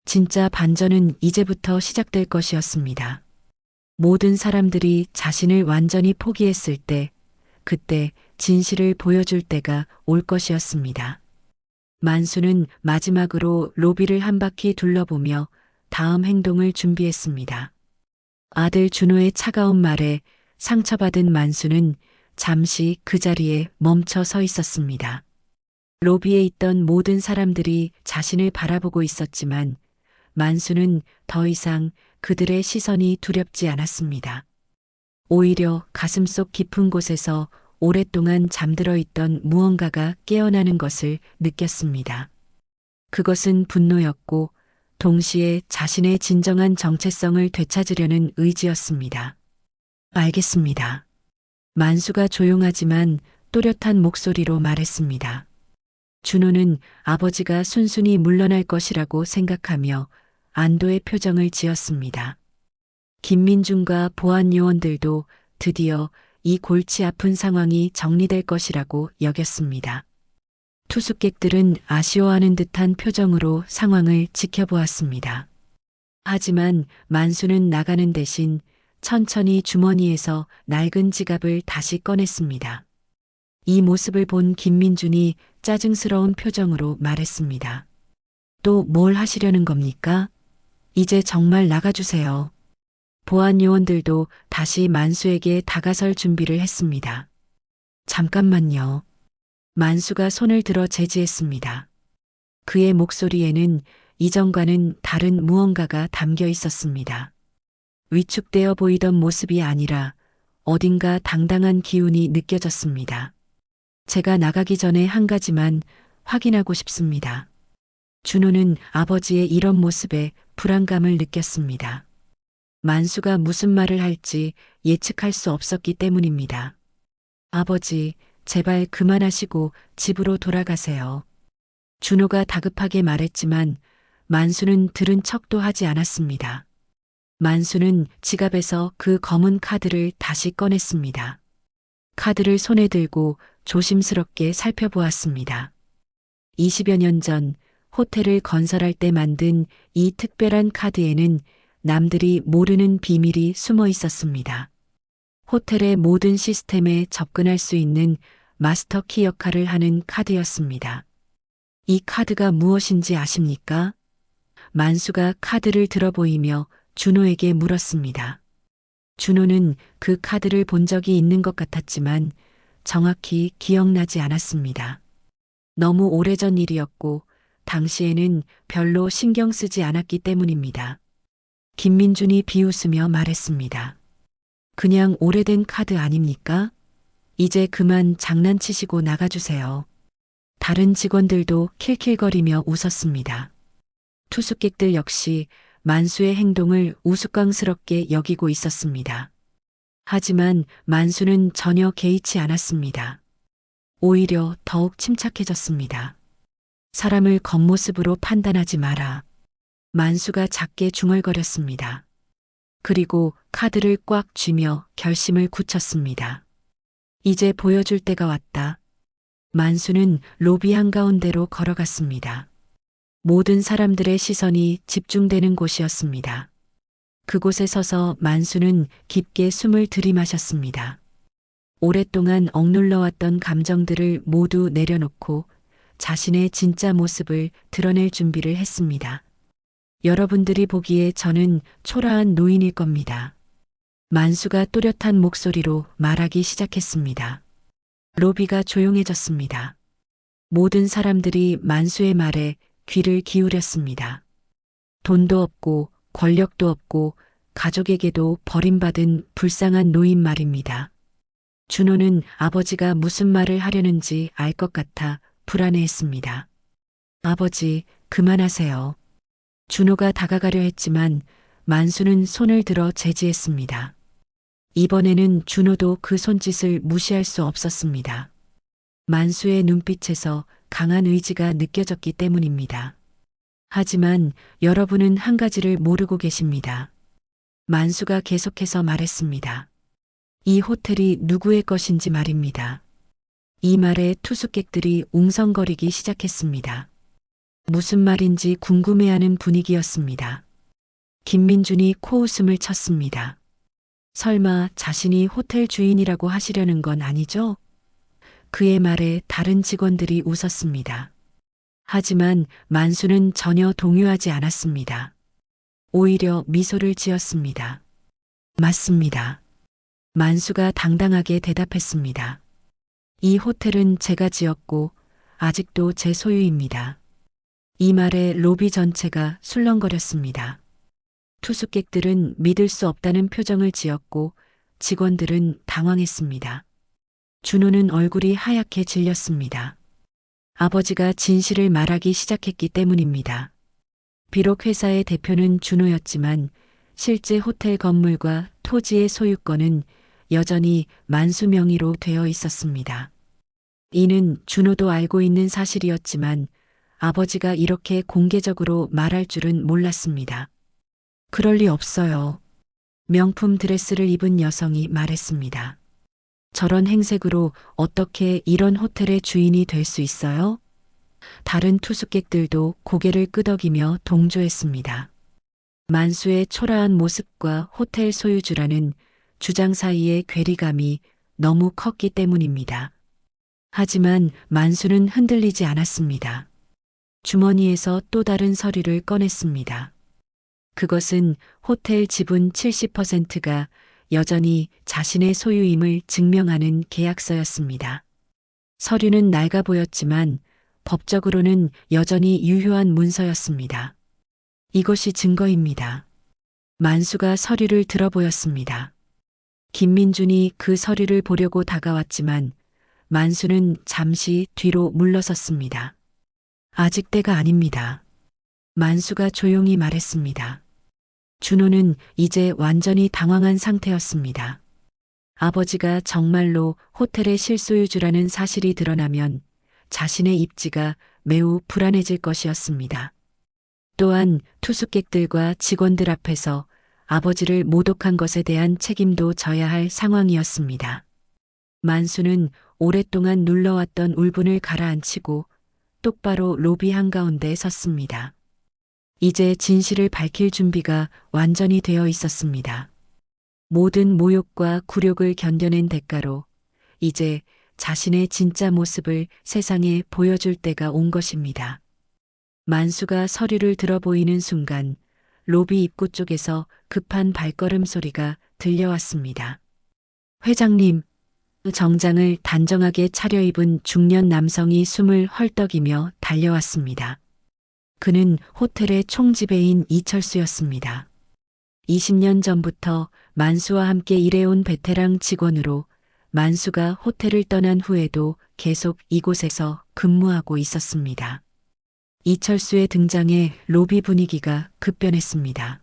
진짜 반전은 이제부터 시작될 것이었습니다. 모든 사람들이 자신을 완전히 포기했을 때, 그때 진실을 보여줄 때가 올 것이었습니다. 만수는 마지막으로 로비를 한 바퀴 둘러보며 다음 행동을 준비했습니다. 아들 준호의 차가운 말에 상처받은 만수는 잠시 그 자리에 멈춰 서 있었습니다. 로비에 있던 모든 사람들이 자신을 바라보고 있었지만 만수는 더 이상 그들의 시선이 두렵지 않았습니다. 오히려 가슴속 깊은 곳에서 오랫동안 잠들어 있던 무언가가 깨어나는 것을 느꼈습니다. 그것은 분노였고 동시에 자신의 진정한 정체성을 되찾으려는 의지였습니다. 알겠습니다. 만수가 조용하지만 또렷한 목소리로 말했습니다. 준호는 아버지가 순순히 물러날 것이라고 생각하며 안도의 표정을 지었습니다. 김민중과 보안 요원들도 드디어 이 골치 아픈 상황이 정리될 것이라고 여겼습니다. 투숙객들은 아쉬워하는 듯한 표정으로 상황을 지켜보았습니다. 하지만 만수는 나가는 대신 천천히 주머니에서 낡은 지갑을 다시 꺼냈습니다. 이 모습을 본 김민준이 짜증스러운 표정으로 말했습니다. 또 뭘 하시려는 겁니까? 이제 정말 나가주세요. 보안 요원들도 다시 만수에게 다가설 준비를 했습니다. 잠깐만요. 만수가 손을 들어 제지했습니다. 그의 목소리에는 이전과는 다른 무언가가 담겨 있었습니다. 위축되어 보이던 모습이 아니라 어딘가 당당한 기운이 느껴졌습니다. 제가 나가기 전에 한 가지만 확인하고 싶습니다. 준호는 아버지의 이런 모습에 불안감을 느꼈습니다. 만수가 무슨 말을 할지 예측할 수 없었기 때문입니다. 아버지, 제발 그만하시고 집으로 돌아가세요. 준호가 다급하게 말했지만 만수는 들은 척도 하지 않았습니다. 만수는 지갑에서 그 검은 카드를 다시 꺼냈습니다. 카드를 손에 들고 조심스럽게 살펴보았습니다. 20여 년 전 호텔을 건설할 때 만든 이 특별한 카드에는 남들이 모르는 비밀이 숨어 있었습니다. 호텔의 모든 시스템에 접근할 수 있는 마스터키 역할을 하는 카드였습니다. 이 카드가 무엇인지 아십니까? 만수가 카드를 들어 보이며 준호에게 물었습니다. 준호는 그 카드를 본 적이 있는 것 같았지만 정확히 기억나지 않았습니다. 너무 오래전 일이었고 당시에는 별로 신경 쓰지 않았기 때문입니다. 김민준이 비웃으며 말했습니다. 그냥 오래된 카드 아닙니까? 이제 그만 장난치시고 나가주세요. 다른 직원들도 킬킬거리며 웃었습니다. 투숙객들 역시 만수의 행동을 우스꽝스럽게 여기고 있었습니다. 하지만 만수는 전혀 개의치 않았습니다. 오히려 더욱 침착해졌습니다. 사람을 겉모습으로 판단하지 마라. 만수가 작게 중얼거렸습니다. 그리고 카드를 꽉 쥐며 결심을 굳혔습니다. 이제 보여줄 때가 왔다. 만수는 로비 한가운데로 걸어갔습니다. 모든 사람들의 시선이 집중되는 곳이었습니다. 그곳에 서서 만수는 깊게 숨을 들이마셨습니다. 오랫동안 억눌러왔던 감정들을 모두 내려놓고 자신의 진짜 모습을 드러낼 준비를 했습니다. 여러분들이 보기에 저는 초라한 노인일 겁니다. 만수가 또렷한 목소리로 말하기 시작했습니다. 로비가 조용해졌습니다. 모든 사람들이 만수의 말에 귀를 기울였습니다. 돈도 없고 권력도 없고 가족에게도 버림받은 불쌍한 노인 말입니다. 준호는 아버지가 무슨 말을 하려는지 알 것 같아 불안해했습니다. 아버지, 그만하세요. 준호가 다가가려 했지만 만수는 손을 들어 제지했습니다. 이번에는 준호도 그 손짓을 무시할 수 없었습니다. 만수의 눈빛에서 강한 의지가 느껴졌기 때문입니다. 하지만 여러분은 한 가지를 모르고 계십니다. 만수가 계속해서 말했습니다. 이 호텔이 누구의 것인지 말입니다. 이 말에 투숙객들이 웅성거리기 시작했습니다. 무슨 말인지 궁금해하는 분위기였습니다. 김민준이 코웃음을 쳤습니다. 설마 자신이 호텔 주인이라고 하시려는 건 아니죠? 그의 말에 다른 직원들이 웃었습니다. 하지만 만수는 전혀 동요하지 않았습니다. 오히려 미소를 지었습니다. 맞습니다. 만수가 당당하게 대답했습니다. 이 호텔은 제가 지었고 아직도 제 소유입니다. 이 말에 로비 전체가 술렁거렸습니다. 투숙객들은 믿을 수 없다는 표정을 지었고 직원들은 당황했습니다. 준호는 얼굴이 하얗게 질렸습니다. 아버지가 진실을 말하기 시작했기 때문입니다. 비록 회사의 대표는 준호였지만 실제 호텔 건물과 토지의 소유권은 여전히 만수 명의로 되어 있었습니다. 이는 준호도 알고 있는 사실이었지만 아버지가 이렇게 공개적으로 말할 줄은 몰랐습니다. 그럴 리 없어요. 명품 드레스를 입은 여성이 말했습니다. 저런 행색으로 어떻게 이런 호텔의 주인이 될 수 있어요? 다른 투숙객들도 고개를 끄덕이며 동조했습니다. 만수의 초라한 모습과 호텔 소유주라는 주장 사이의 괴리감이 너무 컸기 때문입니다. 하지만 만수는 흔들리지 않았습니다. 주머니에서 또 다른 서류를 꺼냈습니다. 그것은 호텔 지분 70%가 여전히 자신의 소유임을 증명하는 계약서였습니다. 서류는 낡아 보였지만 법적으로는 여전히 유효한 문서였습니다. 이것이 증거입니다. 만수가 서류를 들어보였습니다. 김민준이 그 서류를 보려고 다가왔지만 만수는 잠시 뒤로 물러섰습니다. 아직 때가 아닙니다. 만수가 조용히 말했습니다. 준호는 이제 완전히 당황한 상태였습니다. 아버지가 정말로 호텔의 실소유주라는 사실이 드러나면 자신의 입지가 매우 불안해질 것이었습니다. 또한 투숙객들과 직원들 앞에서 아버지를 모독한 것에 대한 책임도 져야 할 상황이었습니다. 만수는 오랫동안 눌러왔던 울분을 가라앉히고 똑바로 로비 한가운데 섰습니다. 이제 진실을 밝힐 준비가 완전히 되어 있었습니다. 모든 모욕과 굴욕을 견뎌낸 대가로 이제 자신의 진짜 모습을 세상에 보여줄 때가 온 것입니다. 만수가 서류를 들어보이는 순간 로비 입구 쪽에서 급한 발걸음 소리가 들려왔습니다. 회장님, 정장을 단정하게 차려입은 중년 남성이 숨을 헐떡이며 달려왔습니다. 그는 호텔의 총지배인 이철수였습니다. 20년 전부터 만수와 함께 일해온 베테랑 직원으로 만수가 호텔을 떠난 후에도 계속 이곳에서 근무하고 있었습니다. 이철수의 등장에 로비 분위기가 급변했습니다.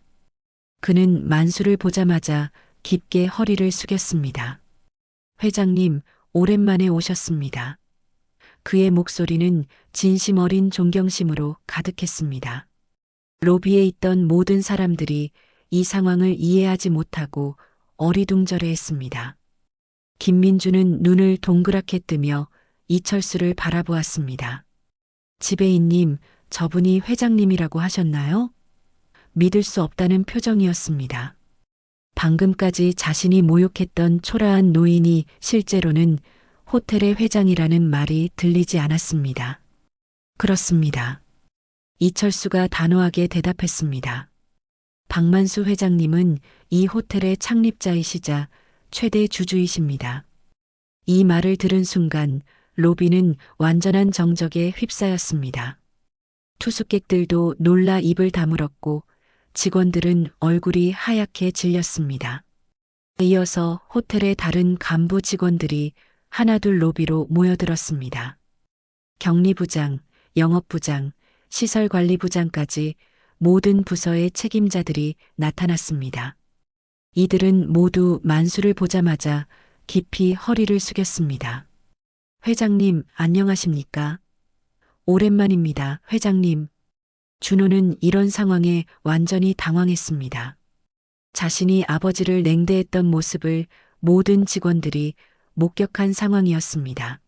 그는 만수를 보자마자 깊게 허리를 숙였습니다. 회장님, 오랜만에 오셨습니다. 그의 목소리는 진심 어린 존경심으로 가득했습니다. 로비에 있던 모든 사람들이 이 상황을 이해하지 못하고 어리둥절해했습니다. 김민주는 눈을 동그랗게 뜨며 이철수를 바라보았습니다. 지배인님, 저분이 회장님이라고 하셨나요? 믿을 수 없다는 표정이었습니다. 방금까지 자신이 모욕했던 초라한 노인이 실제로는 호텔의 회장이라는 말이 들리지 않았습니다. 그렇습니다. 이철수가 단호하게 대답했습니다. 박만수 회장님은 이 호텔의 창립자이시자 최대 주주이십니다. 이 말을 들은 순간 로비는 완전한 정적에 휩싸였습니다. 투숙객들도 놀라 입을 다물었고 직원들은 얼굴이 하얗게 질렸습니다. 이어서 호텔의 다른 간부 직원들이 하나둘 로비로 모여들었습니다. 격리부장, 영업부장, 시설관리부장까지 모든 부서의 책임자들이 나타났습니다. 이들은 모두 만수를 보자마자 깊이 허리를 숙였습니다. 회장님, 안녕하십니까? 오랜만입니다, 회장님. 준호는 이런 상황에 완전히 당황했습니다. 자신이 아버지를 냉대했던 모습을 모든 직원들이 목격한 상황이었습니다.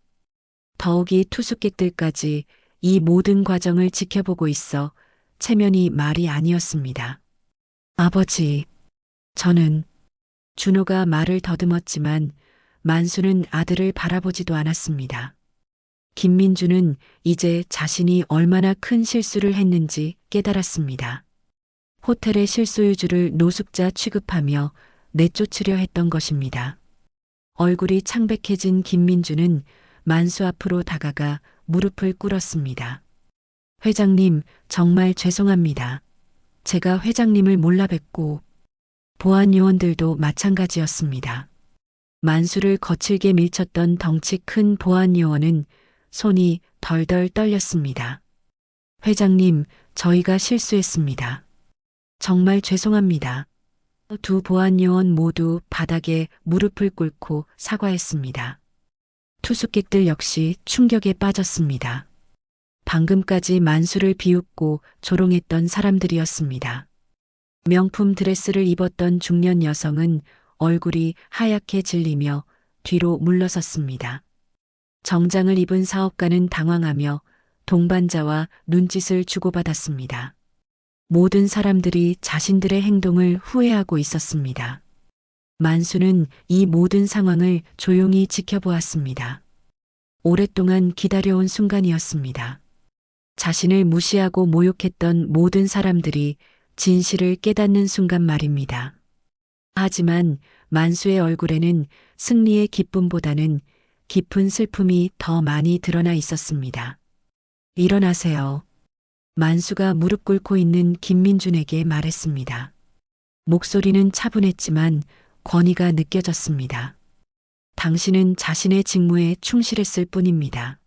더욱이 투숙객들까지 이 모든 과정을 지켜보고 있어 체면이 말이 아니었습니다. 아버지, 저는 준호가 말을 더듬었지만 만수는 아들을 바라보지도 않았습니다. 김민주는 이제 자신이 얼마나 큰 실수를 했는지 깨달았습니다. 호텔의 실소유주를 노숙자 취급하며 내쫓으려 했던 것입니다. 얼굴이 창백해진 김민주는 만수 앞으로 다가가 무릎을 꿇었습니다. 회장님, 정말 죄송합니다. 제가 회장님을 몰라 뵙고 보안 요원들도 마찬가지였습니다. 만수를 거칠게 밀쳤던 덩치 큰 보안 요원은 손이 덜덜 떨렸습니다. 회장님, 저희가 실수했습니다. 정말 죄송합니다. 두 보안 요원 모두 바닥에 무릎을 꿇고 사과했습니다. 투숙객들 역시 충격에 빠졌습니다. 방금까지 만수를 비웃고 조롱했던 사람들이었습니다. 명품 드레스를 입었던 중년 여성은 얼굴이 하얗게 질리며 뒤로 물러섰습니다. 정장을 입은 사업가는 당황하며 동반자와 눈짓을 주고받았습니다. 모든 사람들이 자신들의 행동을 후회하고 있었습니다. 만수는 이 모든 상황을 조용히 지켜보았습니다. 오랫동안 기다려온 순간이었습니다. 자신을 무시하고 모욕했던 모든 사람들이 진실을 깨닫는 순간 말입니다. 하지만 만수의 얼굴에는 승리의 기쁨보다는 깊은 슬픔이 더 많이 드러나 있었습니다. 일어나세요. 만수가 무릎 꿇고 있는 김민준에게 말했습니다. 목소리는 차분했지만 권위가 느껴졌습니다. 당신은 자신의 직무에 충실했을 뿐입니다.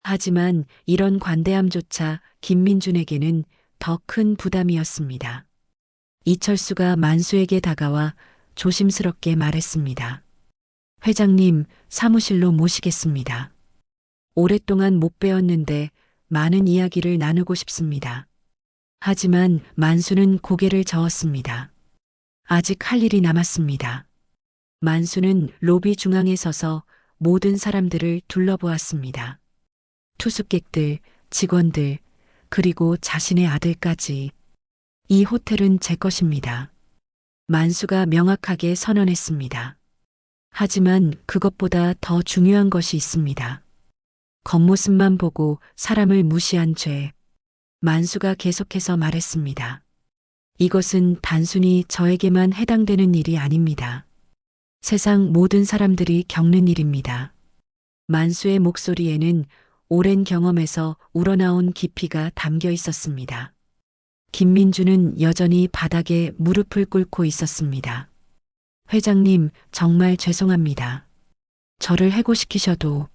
하지만 이런 관대함조차 김민준에게는 더 큰 부담이었습니다. 이철수가 만수에게 다가와 조심스럽게 말했습니다. 회장님, 사무실로 모시겠습니다. 오랫동안 못 뵈었는데 많은 이야기를 나누고 싶습니다. 하지만 만수는 고개를 저었습니다. 아직 할 일이 남았습니다. 만수는 로비 중앙에 서서 모든 사람들을 둘러보았습니다. 투숙객들, 직원들, 그리고 자신의 아들까지. 이 호텔은 제 것입니다. 만수가 명확하게 선언했습니다. 하지만 그것보다 더 중요한 것이 있습니다. 겉모습만 보고 사람을 무시한 죄. 만수가 계속해서 말했습니다. 이것은 단순히 저에게만 해당되는 일이 아닙니다. 세상 모든 사람들이 겪는 일입니다. 만수의 목소리에는 오랜 경험에서 우러나온 깊이가 담겨 있었습니다. 김민주는 여전히 바닥에 무릎을 꿇고 있었습니다. 회장님, 정말 죄송합니다. 저를 해고시키셔도.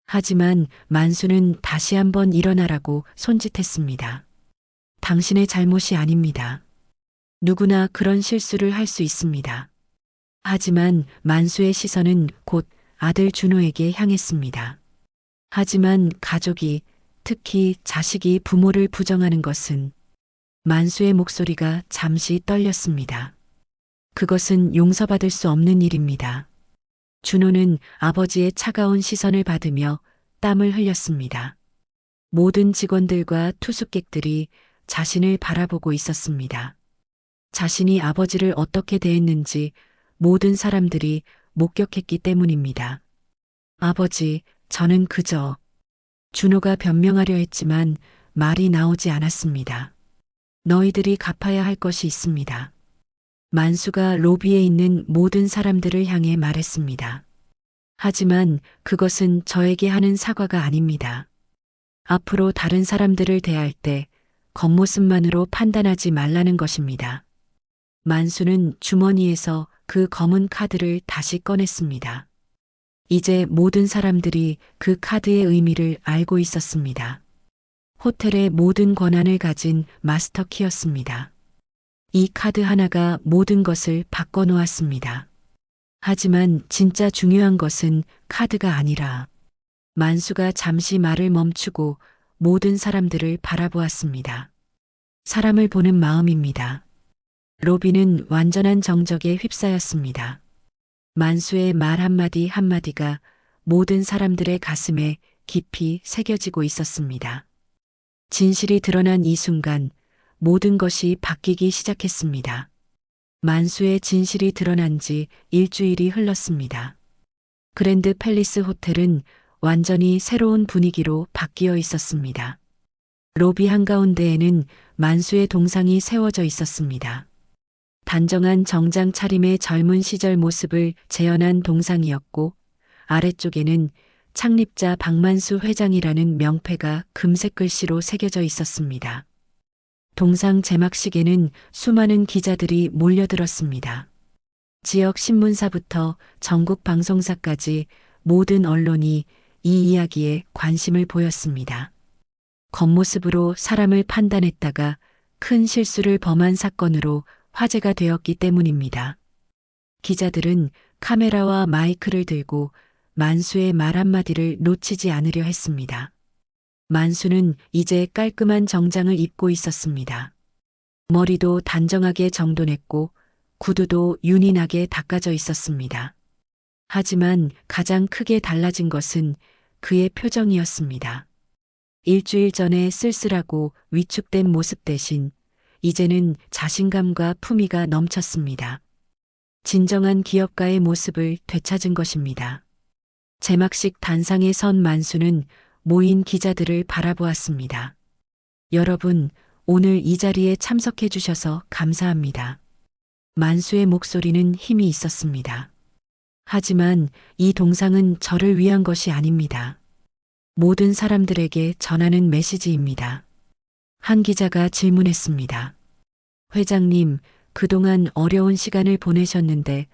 하지만 만수는 다시 한번 일어나라고 손짓했습니다. 당신의 잘못이 아닙니다. 누구나 그런 실수를 할 수 있습니다. 하지만 만수의 시선은 곧 아들 준호에게 향했습니다. 하지만 가족이, 특히 자식이 부모를 부정하는 것은 만수의 목소리가 잠시 떨렸습니다. 그것은 용서받을 수 없는 일입니다. 준호는 아버지의 차가운 시선을 받으며 땀을 흘렸습니다. 모든 직원들과 투숙객들이 자신을 바라보고 있었습니다. 자신이 아버지를 어떻게 대했는지 모든 사람들이 목격했기 때문입니다. 아버지, 저는 그저 준호가 변명하려 했지만 말이 나오지 않았습니다. 너희들이 갚아야 할 것이 있습니다. 만수가 로비에 있는 모든 사람들을 향해 말했습니다. 하지만 그것은 저에게 하는 사과가 아닙니다. 앞으로 다른 사람들을 대할 때 겉모습만으로 판단하지 말라는 것입니다. 만수는 주머니에서 그 검은 카드를 다시 꺼냈습니다. 이제 모든 사람들이 그 카드의 의미를 알고 있었습니다. 호텔의 모든 권한을 가진 마스터 키였습니다. 이 카드 하나가 모든 것을 바꿔놓았습니다. 하지만 진짜 중요한 것은 카드가 아니라 만수가 잠시 말을 멈추고 모든 사람들을 바라보았습니다. 사람을 보는 마음입니다. 로비는 완전한 정적에 휩싸였습니다. 만수의 말 한마디 한마디가 모든 사람들의 가슴에 깊이 새겨지고 있었습니다. 진실이 드러난 이 순간 모든 것이 바뀌기 시작했습니다. 만수의 진실이 드러난 지 일주일이 흘렀습니다. 그랜드 팰리스 호텔은 완전히 새로운 분위기로 바뀌어 있었습니다. 로비 한가운데에는 만수의 동상이 세워져 있었습니다. 단정한 정장 차림의 젊은 시절 모습을 재현한 동상이었고 아래쪽에는 창립자 박만수 회장이라는 명패가 금색 글씨로 새겨져 있었습니다. 동상 제막식에는 수많은 기자들이 몰려들었습니다. 지역 신문사부터 전국 방송사까지 모든 언론이 이 이야기에 관심을 보였습니다. 겉모습으로 사람을 판단했다가 큰 실수를 범한 사건으로 화제가 되었기 때문입니다. 기자들은 카메라와 마이크를 들고 만수의 말 한마디를 놓치지 않으려 했습니다. 만수는 이제 깔끔한 정장을 입고 있었습니다. 머리도 단정하게 정돈했고 구두도 윤희나게 닦아져 있었습니다. 하지만 가장 크게 달라진 것은 그의 표정이었습니다. 일주일 전에 쓸쓸하고 위축된 모습 대신 이제는 자신감과 품위가 넘쳤습니다. 진정한 기업가의 모습을 되찾은 것입니다. 제막식 단상에 선 만수는 모인 기자들을 바라보았습니다. 여러분, 오늘 이 자리에 참석해 주셔서 감사합니다. 만수의 목소리는 힘이 있었습니다. 하지만 이 동상은 저를 위한 것이 아닙니다. 모든 사람들에게 전하는 메시지입니다. 한 기자가 질문했습니다. 회장님, 그동안 어려운 시간을 보내셨는데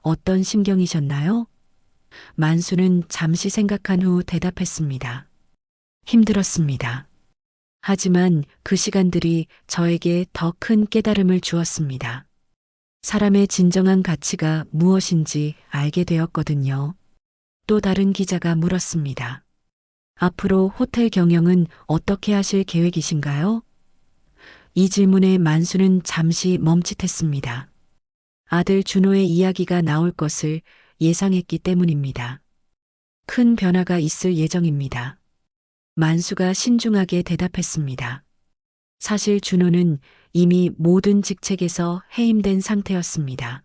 어떤 심경이셨나요? 만수는 잠시 생각한 후 대답했습니다. 힘들었습니다. 하지만 그 시간들이 저에게 더 큰 깨달음을 주었습니다. 사람의 진정한 가치가 무엇인지 알게 되었거든요. 또 다른 기자가 물었습니다. 앞으로 호텔 경영은 어떻게 하실 계획이신가요? 이 질문에 만수는 잠시 멈칫했습니다. 아들 준호의 이야기가 나올 것을 예상했기 때문입니다. 큰 변화가 있을 예정입니다. 만수가 신중하게 대답했습니다. 사실 준호는 이미 모든 직책에서 해임된 상태였습니다.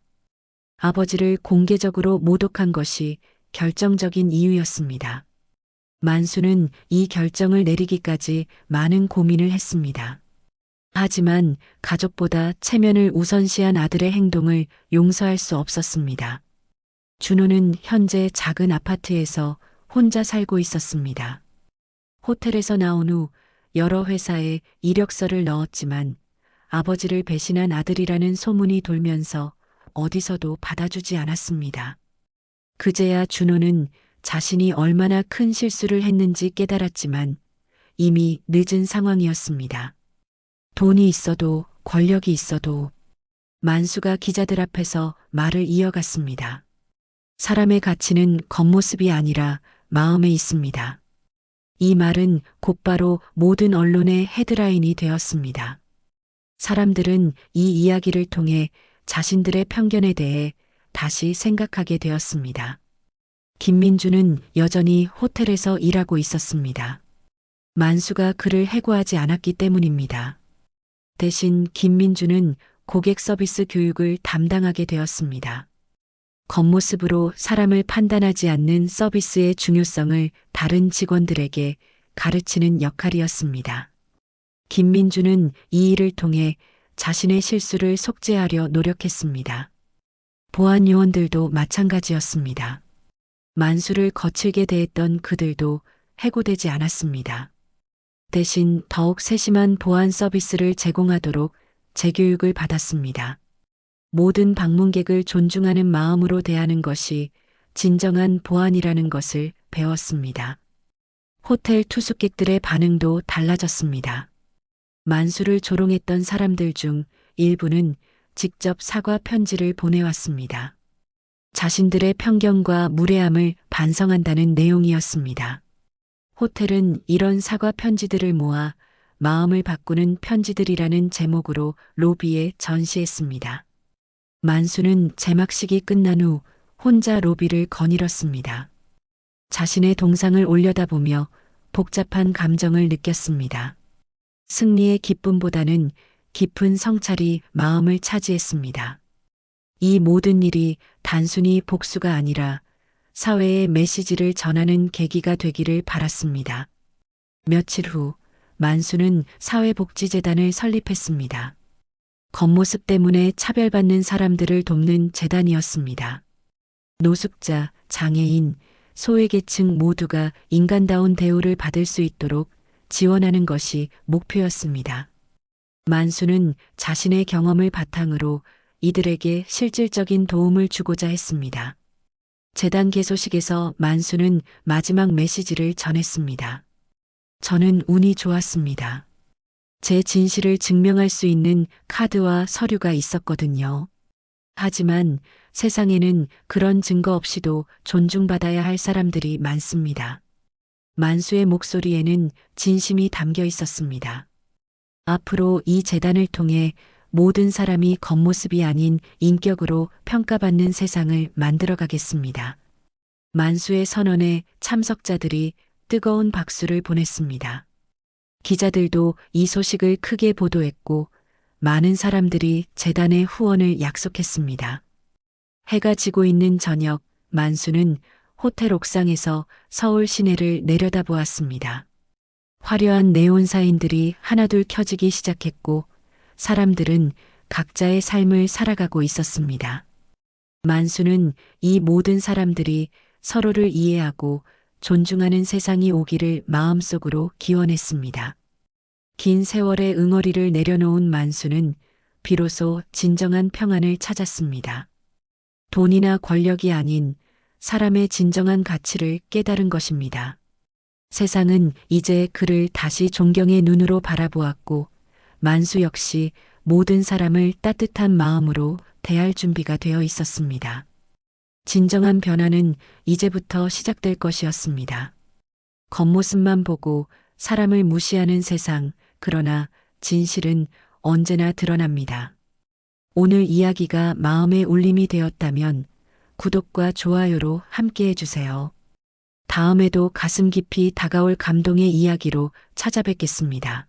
아버지를 공개적으로 모독한 것이 결정적인 이유였습니다. 만수는 이 결정을 내리기까지 많은 고민을 했습니다. 하지만 가족보다 체면을 우선시한 아들의 행동을 용서할 수 없었습니다. 준호는 현재 작은 아파트에서 혼자 살고 있었습니다. 호텔에서 나온 후 여러 회사에 이력서를 넣었지만 아버지를 배신한 아들이라는 소문이 돌면서 어디서도 받아주지 않았습니다. 그제야 준호는 자신이 얼마나 큰 실수를 했는지 깨달았지만 이미 늦은 상황이었습니다. 돈이 있어도 권력이 있어도 만수가 기자들 앞에서 말을 이어갔습니다. 사람의 가치는 겉모습이 아니라 마음에 있습니다. 이 말은 곧바로 모든 언론의 헤드라인이 되었습니다. 사람들은 이 이야기를 통해 자신들의 편견에 대해 다시 생각하게 되었습니다. 김민주는 여전히 호텔에서 일하고 있었습니다. 만수가 그를 해고하지 않았기 때문입니다. 대신 김민주는 고객 서비스 교육을 담당하게 되었습니다. 겉모습으로 사람을 판단하지 않는 서비스의 중요성을 다른 직원들에게 가르치는 역할이었습니다. 김민주는 이 일을 통해 자신의 실수를 속죄하려 노력했습니다. 보안 요원들도 마찬가지였습니다. 만수를 거칠게 대했던 그들도 해고되지 않았습니다. 대신 더욱 세심한 보안 서비스를 제공하도록 재교육을 받았습니다. 모든 방문객을 존중하는 마음으로 대하는 것이 진정한 보안이라는 것을 배웠습니다. 호텔 투숙객들의 반응도 달라졌습니다. 만수를 조롱했던 사람들 중 일부는 직접 사과 편지를 보내왔습니다. 자신들의 편견과 무례함을 반성한다는 내용이었습니다. 호텔은 이런 사과 편지들을 모아 마음을 바꾸는 편지들이라는 제목으로 로비에 전시했습니다. 만수는 제막식이 끝난 후 혼자 로비를 거닐었습니다. 자신의 동상을 올려다보며 복잡한 감정을 느꼈습니다. 승리의 기쁨보다는 깊은 성찰이 마음을 차지했습니다. 이 모든 일이 단순히 복수가 아니라 사회의 메시지를 전하는 계기가 되기를 바랐습니다. 며칠 후 만수는 사회복지재단을 설립했습니다. 겉모습 때문에 차별받는 사람들을 돕는 재단이었습니다. 노숙자, 장애인, 소외계층 모두가 인간다운 대우를 받을 수 있도록 지원하는 것이 목표였습니다. 만수는 자신의 경험을 바탕으로 이들에게 실질적인 도움을 주고자 했습니다. 재단 개소식에서 만수는 마지막 메시지를 전했습니다. 저는 운이 좋았습니다. 제 진실을 증명할 수 있는 카드와 서류가 있었거든요. 하지만 세상에는 그런 증거 없이도 존중받아야 할 사람들이 많습니다. 만수의 목소리에는 진심이 담겨 있었습니다. 앞으로 이 재단을 통해 모든 사람이 겉모습이 아닌 인격으로 평가받는 세상을 만들어가겠습니다. 만수의 선언에 참석자들이 뜨거운 박수를 보냈습니다. 기자들도 이 소식을 크게 보도했고 많은 사람들이 재단의 후원을 약속했습니다. 해가 지고 있는 저녁, 만수는 호텔 옥상에서 서울 시내를 내려다보았습니다. 화려한 네온 사인들이 하나둘 켜지기 시작했고 사람들은 각자의 삶을 살아가고 있었습니다. 만수는 이 모든 사람들이 서로를 이해하고 존중하는 세상이 오기를 마음속으로 기원했습니다. 긴 세월의 응어리를 내려놓은 만수는 비로소 진정한 평안을 찾았습니다. 돈이나 권력이 아닌 사람의 진정한 가치를 깨달은 것입니다. 세상은 이제 그를 다시 존경의 눈으로 바라보았고 만수 역시 모든 사람을 따뜻한 마음으로 대할 준비가 되어 있었습니다. 진정한 변화는 이제부터 시작될 것이었습니다. 겉모습만 보고 사람을 무시하는 세상, 그러나 진실은 언제나 드러납니다. 오늘 이야기가 마음의 울림이 되었다면 구독과 좋아요로 함께 해주세요. 다음에도 가슴 깊이 다가올 감동의 이야기로 찾아뵙겠습니다.